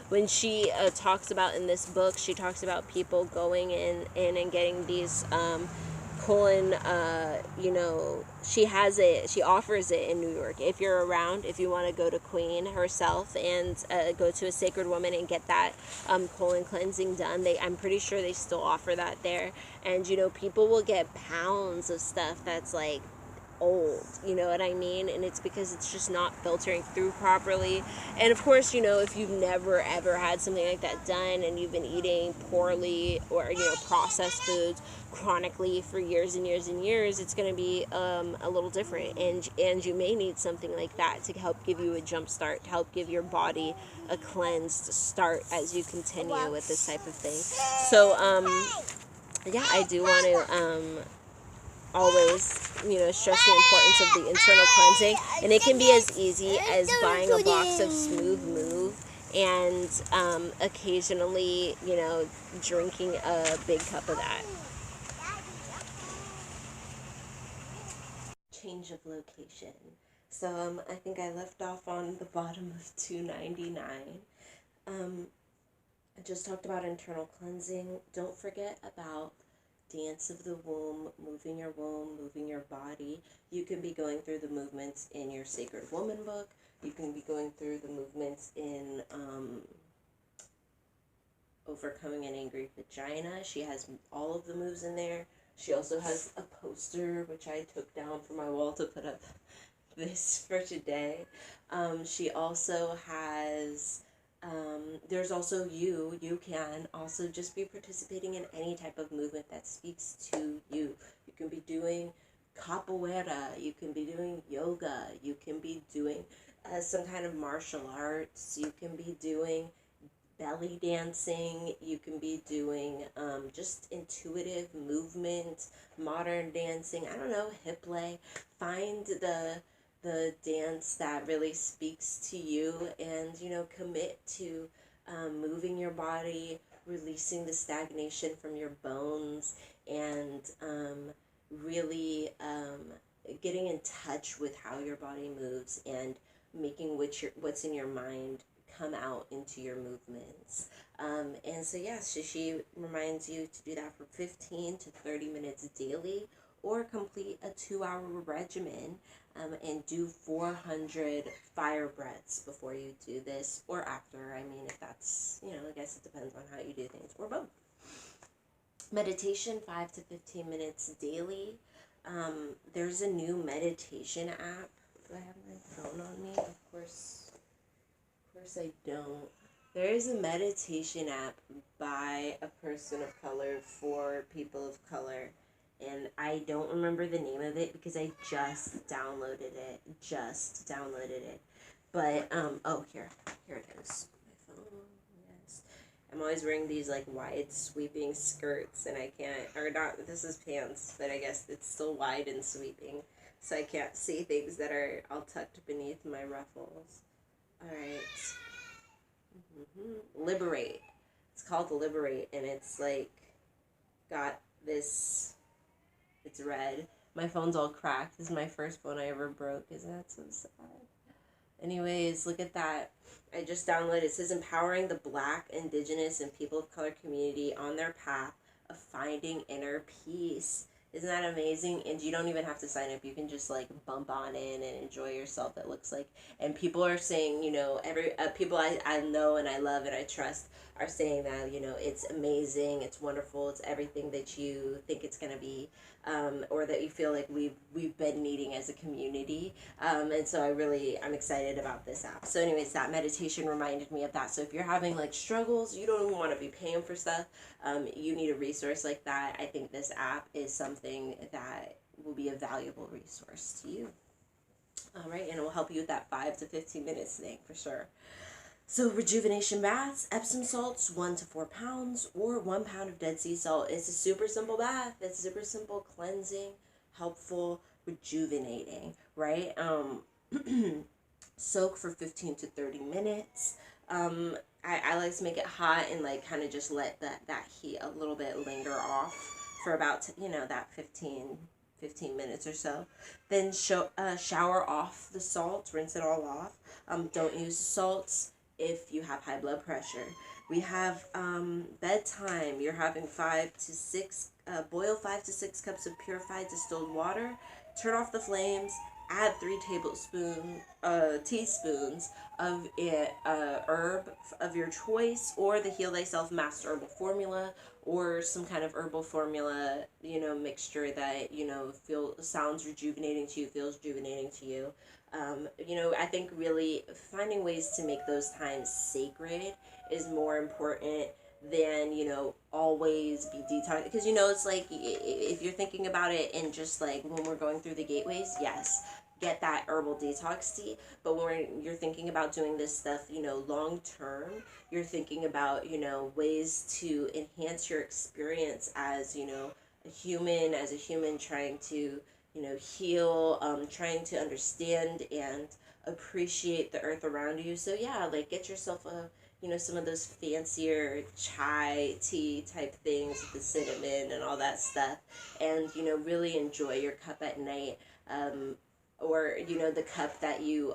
when she talks about in this book, she talks about people going in and getting these colon, you know, she offers it in New York. If you're around, if you want to go to Queen herself and go to a Sacred Woman and get that colon cleansing done, I'm pretty sure they still offer that there. And, you know, people will get pounds of stuff that's like old, you know what I mean? And it's because it's just not filtering through properly. And of course, you know, if you've never ever had something like that done and you've been eating poorly or, you know, processed foods chronically for years and years and years, it's going to be a little different, and you may need something like that to help give you a jump start, to help give your body a cleansed start as you continue with this type of thing. So yeah, I do want to always, you know, stress the importance of the internal cleansing, and it can be as easy as buying a box of Smooth Move and occasionally, you know, drinking a big cup of that. Change of location. So I think I left off on the bottom of 299. I just talked about internal cleansing. Don't forget about dance of the womb, moving your body. You can be going through the movements in your Sacred Woman book. You can be going through the movements in Overcoming an Angry Vagina. She has all of the moves in there. She also has a poster, which I took down from my wall to put up this for today. She also has, there's also you can also just be participating in any type of movement that speaks to you. You can be doing capoeira, you can be doing yoga, you can be doing some kind of martial arts, you can be doing belly dancing, you can be doing just intuitive movement, modern dancing, I don't know, hip lay. Find the dance that really speaks to you, and, you know, commit to moving your body, releasing the stagnation from your bones, and really getting in touch with how your body moves and making what's in your mind come out into your movements. And so yes, she reminds you to do that for 15 to 30 minutes daily, or complete a 2-hour regimen and do 400 fire breaths before you do this, or after. I mean, if that's, you know, I guess it depends on how you do things, or both. Meditation, 5 to 15 minutes daily. There's a new meditation app. Do I have my phone on me? Of course I don't. There is a meditation app by a person of color for people of color, and I don't remember the name of it because I just downloaded it. But oh, here it is. My phone. Yes. I'm always wearing these like wide sweeping skirts, and I can't, or not, this is pants, but I guess it's still wide and sweeping, so I can't see things that are all tucked beneath my ruffles. Alright. Liberate. It's called Liberate, and it's like got this, it's red. My phone's all cracked. This is my first phone I ever broke. Isn't that so sad? Anyways, look at that. I just downloaded. It says empowering the Black, Indigenous, and people of color community on their path of finding inner peace. Isn't that amazing? And you don't even have to sign up. You can just like bump on in and enjoy yourself, it looks like. And people are saying, you know, every people I know and I love and I trust are saying that, you know, it's amazing, it's wonderful, it's everything that you think it's going to be, or that you feel like we've been needing as a community. And so I'm excited about this app. So anyways, that meditation reminded me of that. So if you're having like struggles, you don't even want to be paying for stuff, you need a resource like that, I think this app is something that will be a valuable resource to you. All right, and it will help you with that 5 to 15 minutes thing for sure. So rejuvenation baths, Epsom salts, 1 to 4 pounds, or 1 pound of Dead Sea salt. It's a super simple bath. It's super simple, cleansing, helpful, rejuvenating, right? Soak for 15 to 30 minutes. I like to make it hot and like kind of just let that heat a little bit linger off for about, that 15 minutes or so. Then shower off the salt, rinse it all off. Don't use salts if you have high blood pressure. We have bedtime. You're having boil 5 to 6 cups of purified distilled water. Turn off the flames. Add 3 teaspoons of herb of your choice, or the Heal Thyself Master Herbal Formula, or some kind of herbal formula, mixture that, sounds rejuvenating to you, feels rejuvenating to you. I think really finding ways to make those times sacred is more important than, always be detox. Because, it's like, if you're thinking about it and just like when we're going through the gateways, yes, get that herbal detox tea. But when you're thinking about doing this stuff, long term, you're thinking about, ways to enhance your experience as, as a human trying to, heal, trying to understand and appreciate the earth around you. So yeah, like get yourself some of those fancier chai tea type things with the cinnamon and all that stuff, and really enjoy your cup at night. Or the cup that you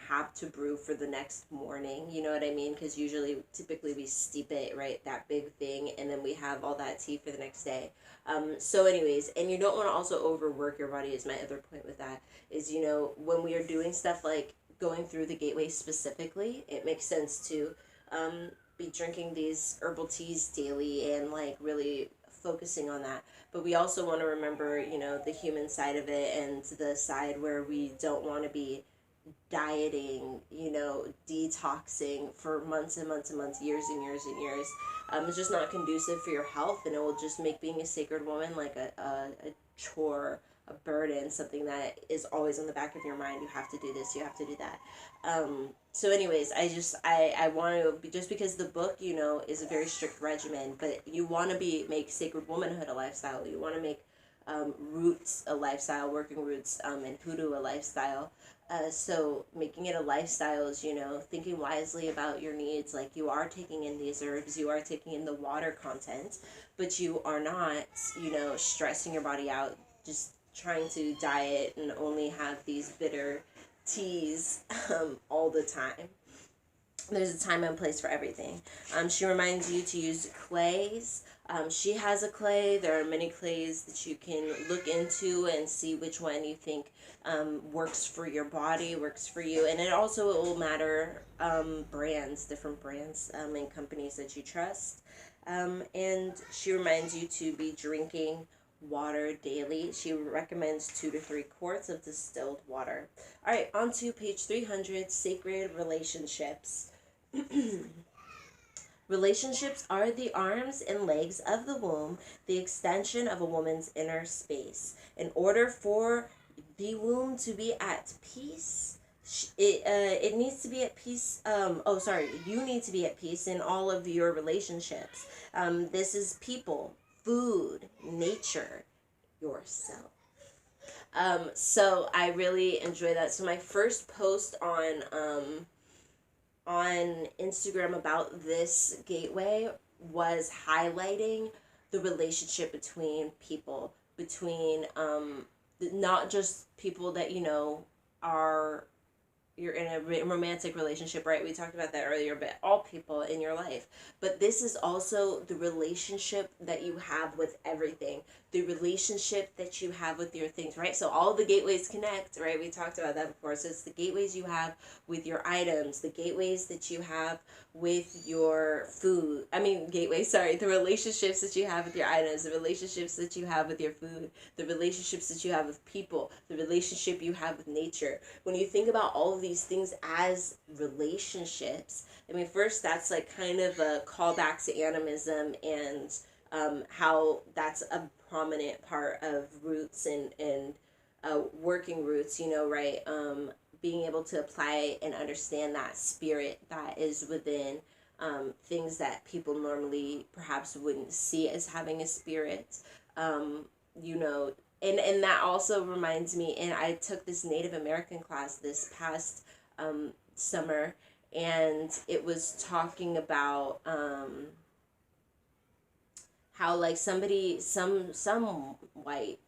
have to brew for the next morning, you know what I mean? Because typically we steep it, right, that big thing, and then we have all that tea for the next day. So anyways, and you don't want to also overwork your body, is my other point with that, is when we are doing stuff like going through the gateway specifically, it makes sense to be drinking these herbal teas daily and like really focusing on that. But we also want to remember, the human side of it, and the side where we don't want to be dieting, detoxing for months and months and months, years and years and years. It's just not conducive for your health, and it will just make being a sacred woman like a chore, a burden, something that is always in the back of your mind. You have to do this, you have to do that. So anyways, I want to, just because the book, is a very strict regimen, but you want to make sacred womanhood a lifestyle. You want to make roots a lifestyle, working roots, and hoodoo a lifestyle. So making it a lifestyle is, thinking wisely about your needs. Like, you are taking in these herbs, you are taking in the water content, but you are not, stressing your body out, just trying to diet and only have these bitter teas all the time. There's a time and place for everything. She reminds you to use clays. She has a clay. There are many clays that you can look into and see which one you think works for your body, works for you. And it will matter different brands and companies that you trust. And she reminds you to be drinking water daily. She recommends 2 to 3 quarts of distilled water. All right, on to page 300, sacred relationships. Relationships are the arms and legs of the womb, the extension of a woman's inner space. In order for the womb to be at peace, it needs to be at peace. You need to be at peace in all of your relationships. This is people, food, nature, yourself. So I really enjoy that. So my first post on Instagram about this gateway was highlighting the relationship between people, between not just people that you're in a romantic relationship, right? We talked about that earlier, but all people in your life. But this is also the relationship that you have with everything, the relationship that you have with your things, right? So all the gateways connect, right? We talked about that before. So it's the gateways you have with your items, the gateways that you have with your food. The relationships that you have with your items, the relationships that you have with your food, the relationships that you have with people, the relationship you have with nature. When you think about all of these things as relationships, first that's like kind of a callback to animism and how that's a prominent part of roots and working roots, right? being able to apply and understand that spirit that is within things that people normally perhaps wouldn't see as having a spirit. You know, and that also reminds me, and I took this Native American class this past summer, and it was talking about how like some white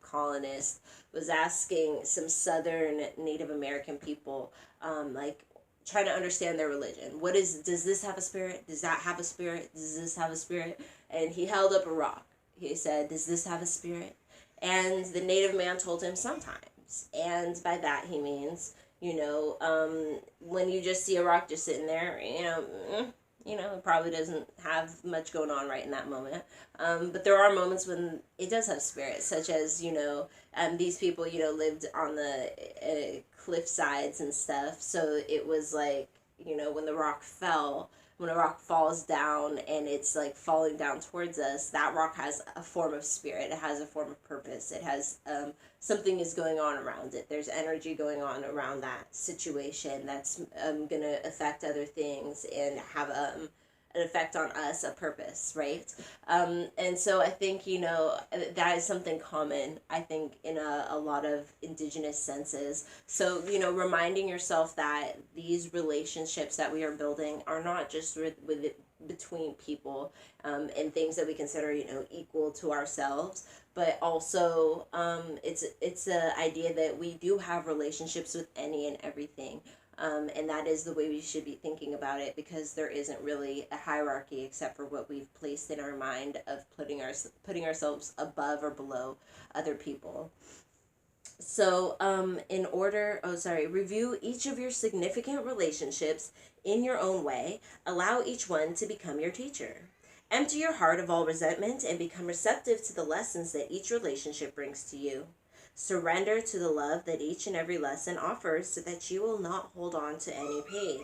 colonist was asking some southern Native American people, like trying to understand their religion. Does this have a spirit? Does that have a spirit? Does this have a spirit? And he held up a rock. He said, does this have a spirit? And the Native man told him sometimes. And by that he means, when you just see a rock just sitting there, it probably doesn't have much going on right in that moment. But there are moments when it does have spirit, such as, these people, lived on the cliff sides and stuff. So it was like, when a rock falls down and it's like falling down towards us, that rock has a form of spirit. It has a form of purpose. It has something is going on around it. There's energy going on around that situation that's going to affect other things and have an effect on us, a purpose, right? And so I think, that is something common, I think, in a lot of indigenous senses. So, reminding yourself that these relationships that we are building are not just between people and things that we consider, equal to ourselves, but also it's the idea that we do have relationships with any and everything. And that is the way we should be thinking about it, because there isn't really a hierarchy except for what we've placed in our mind of putting ourselves above or below other people. So review each of your significant relationships in your own way. Allow each one to become your teacher. Empty your heart of all resentment and become receptive to the lessons that each relationship brings to you. Surrender to the love that each and every lesson offers so that you will not hold on to any pain.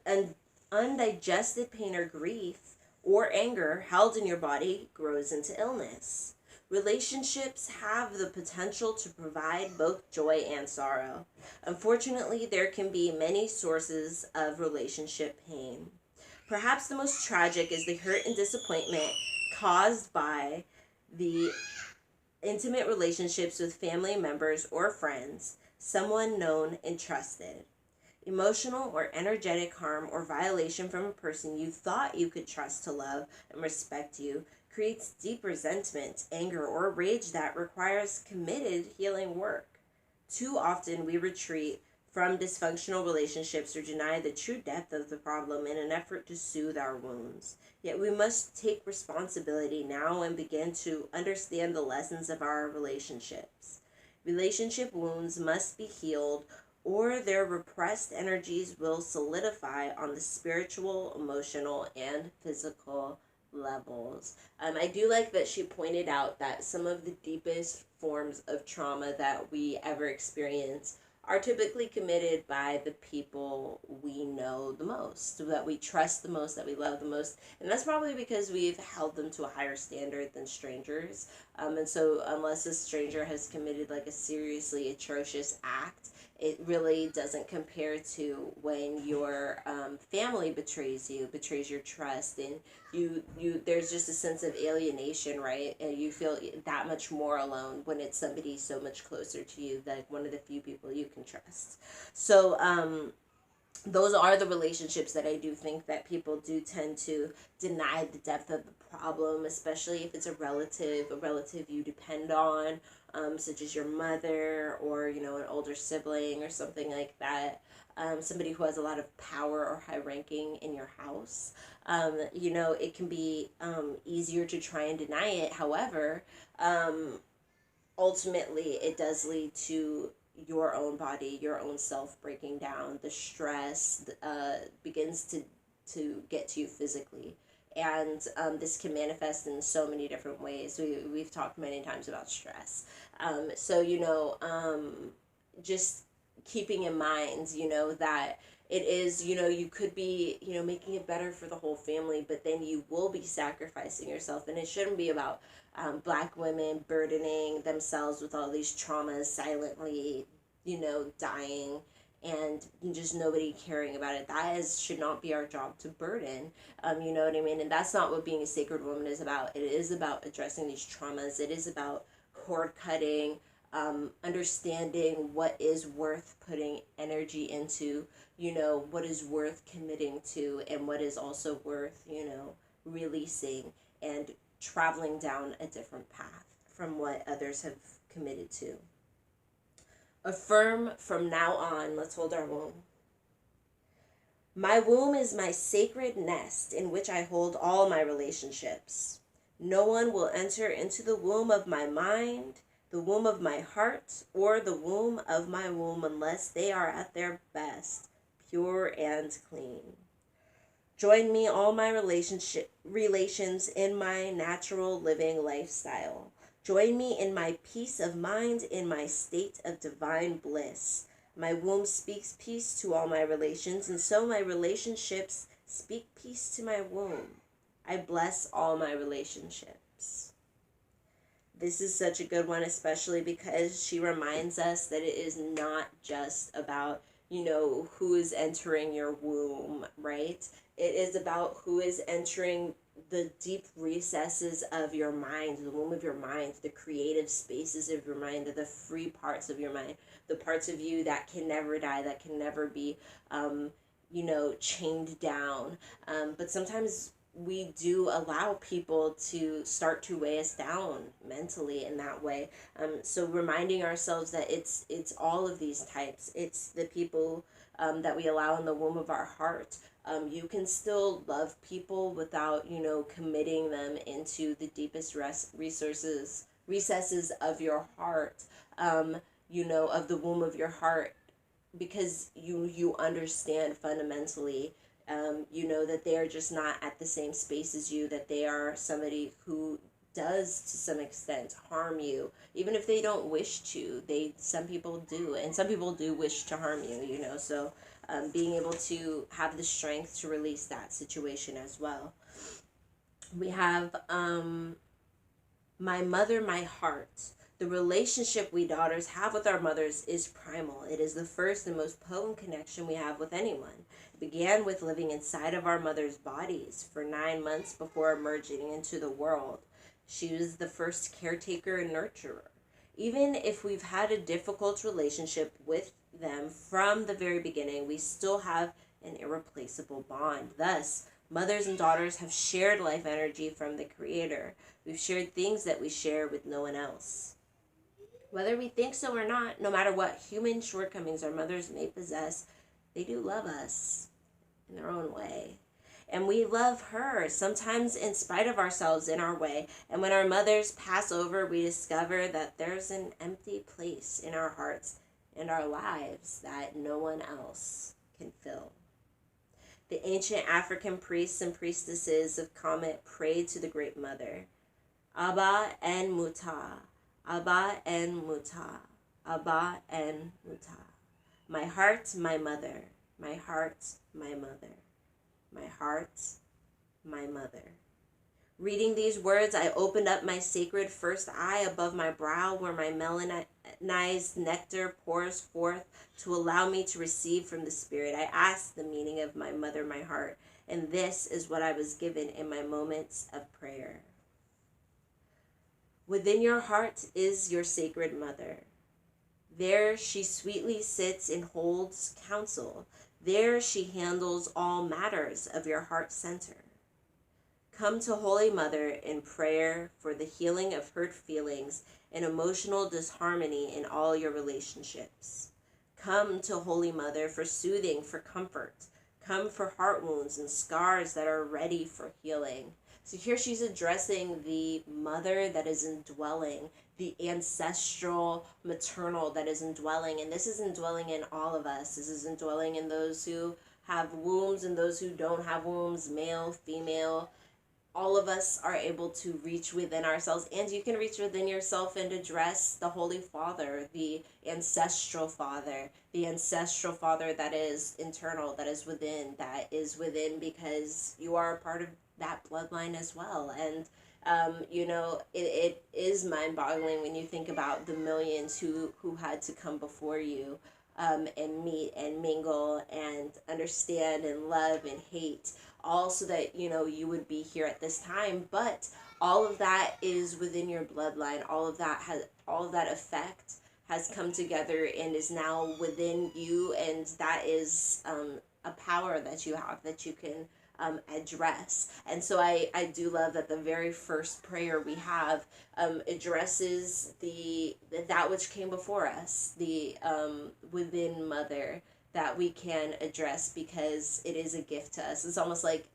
An undigested pain or grief or anger held in your body grows into illness. Relationships have the potential to provide both joy and sorrow. Unfortunately, there can be many sources of relationship pain. Perhaps the most tragic is the hurt and disappointment caused by the intimate relationships with family members or friends, someone known and trusted. Emotional or energetic harm or violation from a person you thought you could trust to love and respect you creates deep resentment, anger, or rage that requires committed healing work. Too often we retreat from dysfunctional relationships or deny the true depth of the problem in an effort to soothe our wounds. Yet we must take responsibility now and begin to understand the lessons of our relationships. Relationship wounds must be healed, or their repressed energies will solidify on the spiritual, emotional, and physical levels. I do like that she pointed out that some of the deepest forms of trauma that we ever experience are typically committed by the people we know the most, that we trust the most, that we love the most. And that's probably because we've held them to a higher standard than strangers. And so unless a stranger has committed like a seriously atrocious act, it really doesn't compare to when your family betrays your trust, and you there's just a sense of alienation, right? And you feel that much more alone when it's somebody so much closer to you, like one of the few people you can trust. So those are the relationships that I do think that people do tend to deny the depth of the problem, especially if it's a relative you depend on, such as your mother or, an older sibling or something like that. Somebody who has a lot of power or high ranking in your house. It can be easier to try and deny it. However, ultimately it does lead to your own body, your own self breaking down. The stress begins to get to you physically. And this can manifest in so many different ways. We've talked many times about stress. Just keeping in mind, that it is, you could be, making it better for the whole family, but then you will be sacrificing yourself. And it shouldn't be about Black women burdening themselves with all these traumas silently, dying and just nobody caring about it. Should not be our job to burden. You know what I mean? And that's not what being a sacred woman is about. It is about addressing these traumas. It is about cord cutting, understanding what is worth putting energy into, what is worth committing to, and what is also worth, releasing and traveling down a different path from what others have committed to. Affirm from now on. Let's hold our womb. My womb is my sacred nest in which I hold all my relationships. No one will enter into the womb of my mind, the womb of my heart, or the womb of my womb unless they are at their best, pure and clean. Join me all my relations in my natural living lifestyle. Join me in my peace of mind, in my state of divine bliss. My womb speaks peace to all my relations, and so my relationships speak peace to my womb. I bless all my relationships. This is such a good one, especially because she reminds us that it is not just about, who is entering your womb, right? It is about who is entering the deep recesses of your mind, the womb of your mind, the creative spaces of your mind, the free parts of your mind, the parts of you that can never die, that can never be, chained down. But sometimes we do allow people to start to weigh us down mentally in that way. So reminding ourselves that it's all of these types. It's the people that we allow in the womb of our heart. You can still love people without, committing them into the deepest recesses of your heart, of the womb of your heart, because you understand fundamentally, that they are just not at the same space as you, that they are somebody who does to some extent harm you, even if they don't wish to. Some people do, and some people do wish to harm you, so being able to have the strength to release that situation as well. We have my mother, my heart. The relationship we daughters have with our mothers is primal. It is the first and most potent connection we have with anyone. It began with living inside of our mother's bodies for 9 months before emerging into the world. She was the first caretaker and nurturer. Even if we've had a difficult relationship with them from the very beginning, we still have an irreplaceable bond. Thus, mothers and daughters have shared life energy from the Creator. We've shared things that we share with no one else. Whether we think so or not, no matter what human shortcomings our mothers may possess, they do love us in their own way. And we love her, sometimes in spite of ourselves, in our way. And when our mothers pass over, we discover that there's an empty place in our hearts and our lives that no one else can fill. The ancient African priests and priestesses of Kemet prayed to the Great Mother. Abba en Muta, Abba en Muta, Abba en Muta. My heart, my mother, my heart, my mother. My heart, my mother. Reading these words, I opened up my sacred first eye above my brow where my melanized nectar pours forth to allow me to receive from the Spirit. I asked the meaning of my mother, my heart, and this is what I was given in my moments of prayer. Within your heart is your sacred mother. There she sweetly sits and holds counsel. There she handles all matters of your heart center. Come to Holy Mother in prayer for the healing of hurt feelings and emotional disharmony in all your relationships. Come to Holy Mother for soothing, for comfort. Come for heart wounds and scars that are ready for healing. So here she's addressing the mother that is indwelling, the ancestral, maternal that is indwelling. And this is indwelling in all of us. This is indwelling in those who have wombs and those who don't have wombs, male, female. All of us are able to reach within ourselves, and you can reach within yourself and address the Holy Father, the ancestral Father that is internal, that is within because you are a part of that bloodline as well. And It is mind-boggling when you think about the millions who had to come before you, and meet and mingle and understand and love and hate, all so that you would be here at this time. But all of that is within your bloodline. All of that effect has come together and is now within you, and that is a power that you have that you can address. And so I do love that the very first prayer we have addresses that which came before us, the within mother, that we can address because it is a gift to us. It's almost like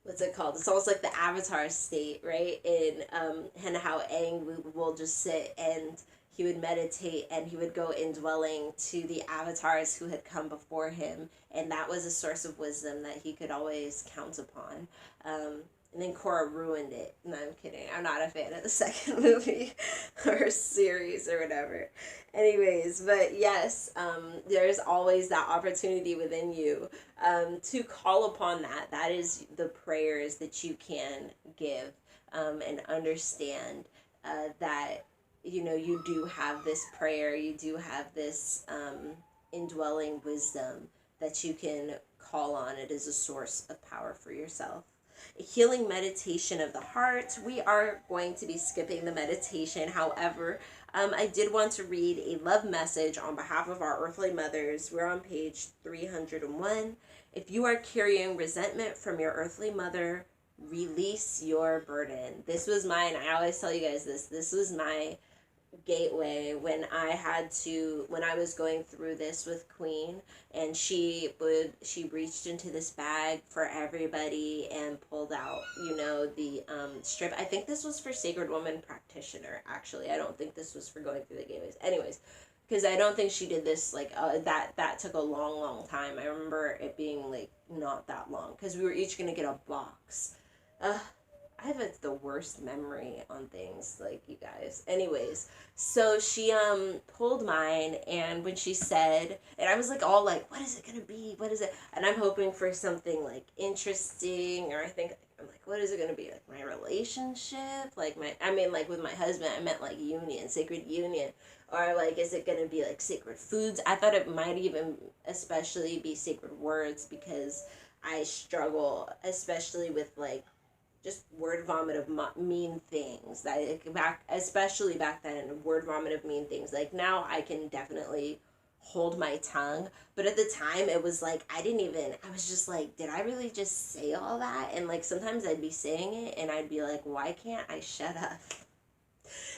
what's it called? It's almost like the avatar state, right? And how Aang will just sit and he would meditate and he would go indwelling to the avatars who had come before him, and that was a source of wisdom that he could always count upon. And then Korra ruined it. No, I'm kidding. I'm not a fan of the second movie or series or whatever. Anyways, but yes, there's always that opportunity within you to call upon that. That is the prayers that you can give, and understand that you do have this prayer, you do have this indwelling wisdom that you can call on. It is a source of power for yourself. A healing meditation of the heart. We are going to be skipping the meditation. However, I did want to read a love message on behalf of our earthly mothers. We're on page 301. If you are carrying resentment from your earthly mother, release your burden. This was mine. I always tell you guys this. This was my gateway when I was going through this with Queen, and she reached into this bag for everybody and pulled out the strip. I think this was for Sacred Woman Practitioner, actually. I don't think this was for going through the gateways, anyways, because I don't think she did this that took a long time. I remember it being like not that long because we were each gonna get a box. I have the worst memory on things, like, you guys. Anyways, so she pulled mine, and when she said, and I was like all like, what is it gonna be? What is it? And I'm hoping for something like interesting, or I'm like, what is it gonna be? Like my relationship? Like with my husband, I meant like union, sacred union. Or like, is it gonna be like sacred foods? I thought it might even especially be sacred words, because I struggle, especially with like just word vomit of mean things. Especially back then, word vomit of mean things. Like now I can definitely hold my tongue, but at the time it was like I was just like, did I really just say all that? And like sometimes I'd be saying it and I'd be like, why can't I shut up?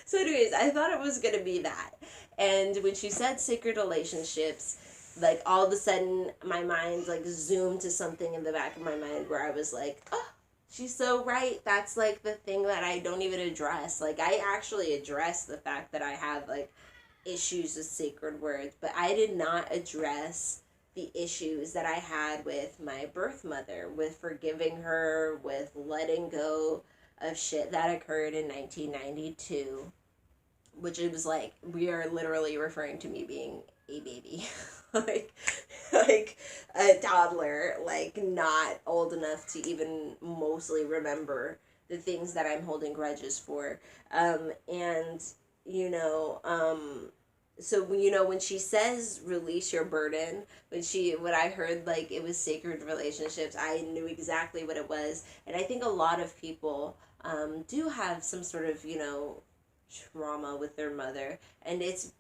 So anyways, I thought it was gonna be that. And when she said sacred relationships, like all of a sudden my mind like zoomed to something in the back of my mind where I was like, oh, she's so right. That's like the thing that I don't even address. Like I actually address the fact that I have like issues with sacred words, but I did not address the issues that I had with my birth mother, with forgiving her, with letting go of shit that occurred in 1992, which it was like, we are literally referring to me being a baby. like a toddler, like not old enough to even mostly remember the things that I'm holding grudges for. So when she says release your burden, when I heard like it was sacred relationships, I knew exactly what it was. And I think a lot of people do have some sort of trauma with their mother, and it's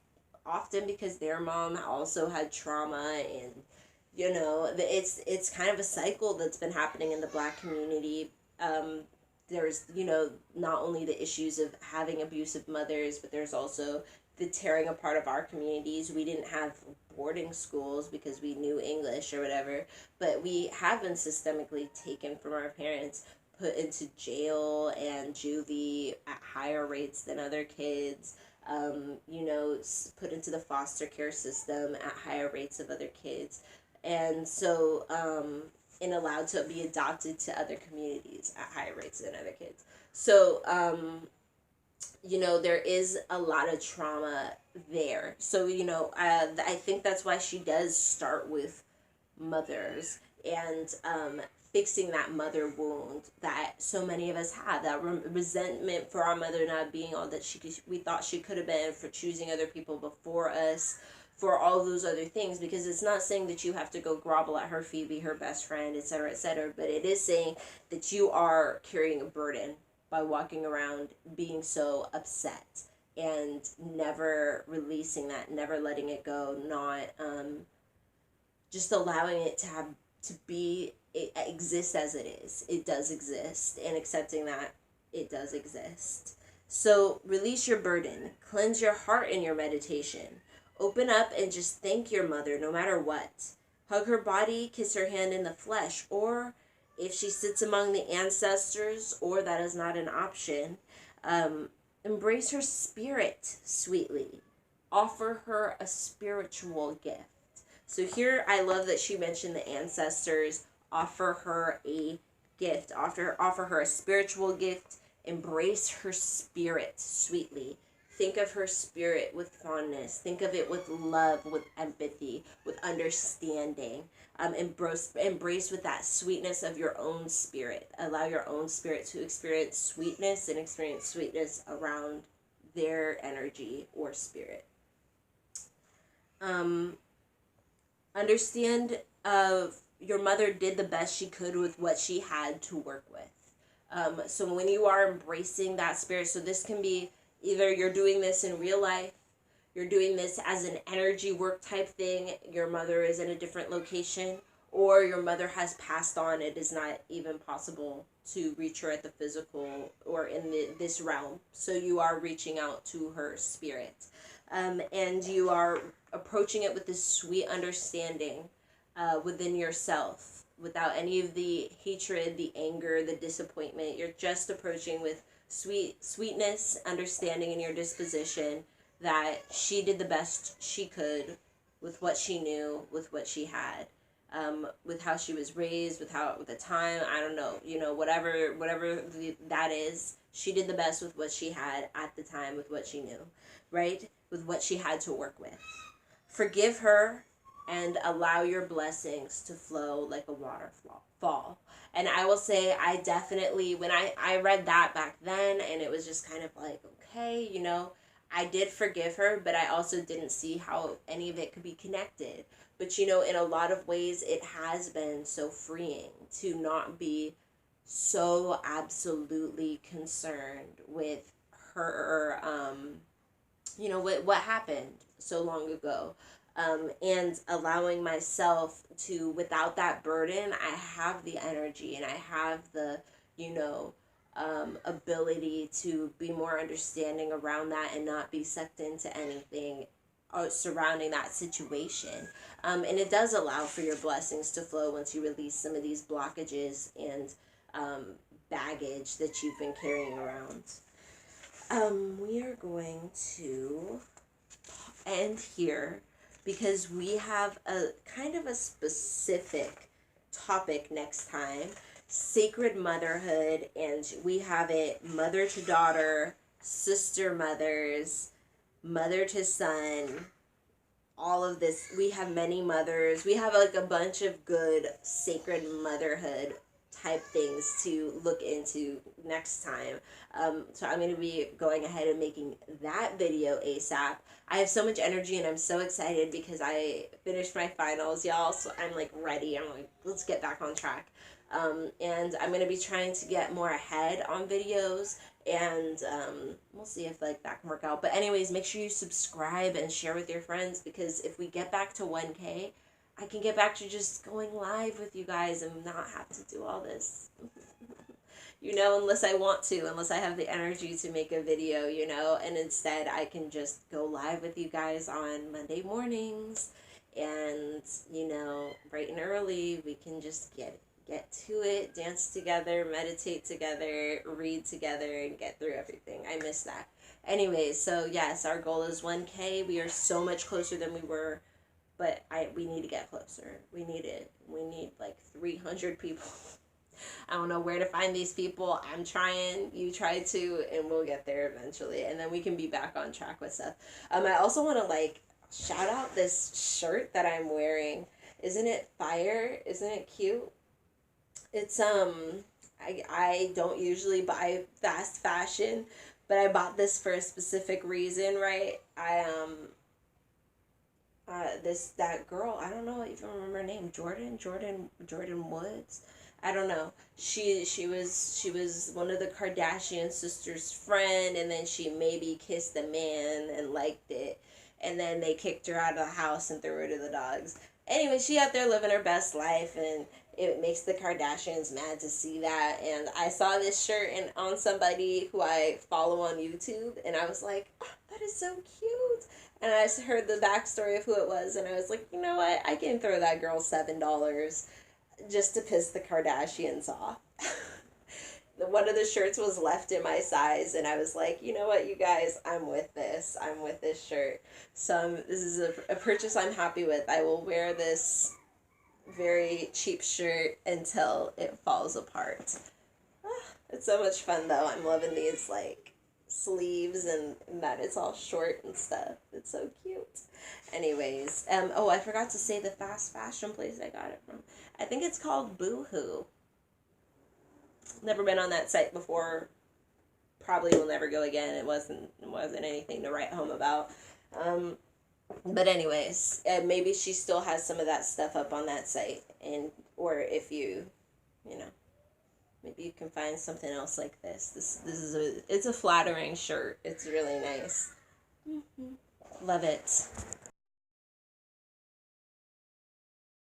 often because their mom also had trauma, and it's kind of a cycle that's been happening in the Black community. There's not only the issues of having abusive mothers, but there's also the tearing apart of our communities. We didn't have boarding schools because we knew English or whatever, but we have been systemically taken from our parents, put into jail and juvie at higher rates than other kids, put into the foster care system at higher rates of other kids, and so and allowed to be adopted to other communities at higher rates than other kids. So there is a lot of trauma there. So I think that's why she does start with mothers, and fixing that mother wound that so many of us have, that resentment for our mother not being all that we thought she could have been, for choosing other people before us, for all those other things. Because it's not saying that you have to go grovel at her feet, be her best friend, etc., but it is saying that you are carrying a burden by walking around being so upset and never releasing that, never letting it go, not just allowing it to be, it exists as it is. It does exist, and accepting that it does exist. So release your burden, cleanse your heart in your meditation, open up and just thank your mother no matter what. Hug her body, kiss her hand in the flesh, or if she sits among the ancestors, or that is not an option, embrace her spirit sweetly. Offer her a spiritual gift. So here I love that she mentioned the ancestors. Offer her a gift. Offer her a spiritual gift. Embrace her spirit sweetly. Think of her spirit with fondness. Think of it with love, with empathy, with understanding. Embrace with that sweetness of your own spirit. Allow your own spirit to experience sweetness and experience sweetness around their energy or spirit. Understand your mother did the best she could with what she had to work with. So when you are embracing that spirit, so this can be either you're doing this in real life, you're doing this as an energy work type thing, your mother is in a different location, or your mother has passed on, it is not even possible to reach her at the physical or in this realm. So you are reaching out to her spirit. And you are approaching it with this sweet understanding within yourself, without any of the hatred, the anger, the disappointment. You're just approaching with sweetness, understanding in your disposition that she did the best she could with what she knew, with what she had, with how she was raised, with the time, I don't know, whatever that is, she did the best with what she had at the time, with what she knew, right? With what she had to work with. Forgive her and allow your blessings to flow like a waterfall. And I will say, I definitely, when I read that back then, and it was just kind of like, okay, I did forgive her, but I also didn't see how any of it could be connected. But in a lot of ways, it has been so freeing to not be so absolutely concerned with her, what happened so long ago. And allowing myself to, without that burden, I have the energy and I have the, ability to be more understanding around that and not be sucked into anything surrounding that situation. And it does allow for your blessings to flow once you release some of these blockages and baggage that you've been carrying around. We are going to end here because we have a kind of a specific topic next time, sacred motherhood, and we have it mother to daughter, sister mothers, mother to son, all of this. We have many mothers. We have like a bunch of good sacred motherhood type things to look into next time. So I'm going to be going ahead and making that video ASAP. I have so much energy and I'm so excited because I finished my finals, y'all. So I'm like ready. I'm like, let's get back on track. And I'm going to be trying to get more ahead on videos, and we'll see if like that can work out. But anyways, make sure you subscribe and share with your friends, because if we get back to 1K, I can get back to just going live with you guys and not have to do all this, unless I want to, unless I have the energy to make a video, and instead I can just go live with you guys on Monday mornings, and, bright and early, we can just get to it, dance together, meditate together, read together, and get through everything. I miss that. Anyways, so yes, our goal is 1K. We are so much closer than we were, but we need to get closer. We need like 300 people. I don't know where to find these people. I'm trying, you try too, and we'll get there eventually. And then we can be back on track with stuff. I also want to shout out this shirt that I'm wearing. Isn't it fire? Isn't it cute? It's I don't usually buy fast fashion, but I bought this for a specific reason, right? That girl, I don't know even remember her name, Jordan Woods. I don't know. She was one of the Kardashian sisters' friend, and then she maybe kissed a man and liked it, and then they kicked her out of the house and threw her to the dogs. Anyway, she out there living her best life, and it makes the Kardashians mad to see that. And I saw this shirt and on somebody who I follow on YouTube, and I was like, oh, that is so cute. And I heard the backstory of who it was, and I was like, you know what? I can throw that girl $7 just to piss the Kardashians off. One of the shirts was left in my size, and I was like, you know what, you guys, I'm with this. I'm with this shirt. So this is a purchase I'm happy with. I will wear this very cheap shirt until it falls apart. It's so much fun, though. I'm loving these, like, sleeves and that it's all short and stuff. It's so cute. Anyways, I forgot to say the fast fashion place I got it from. I think it's called Boohoo. Never been on that site before. Probably will never go again. It wasn't anything to write home about. But anyways, maybe she still has some of that stuff up on that site, and or if you know, maybe you can find something else like this. This is it's a flattering shirt. It's really nice. Love it.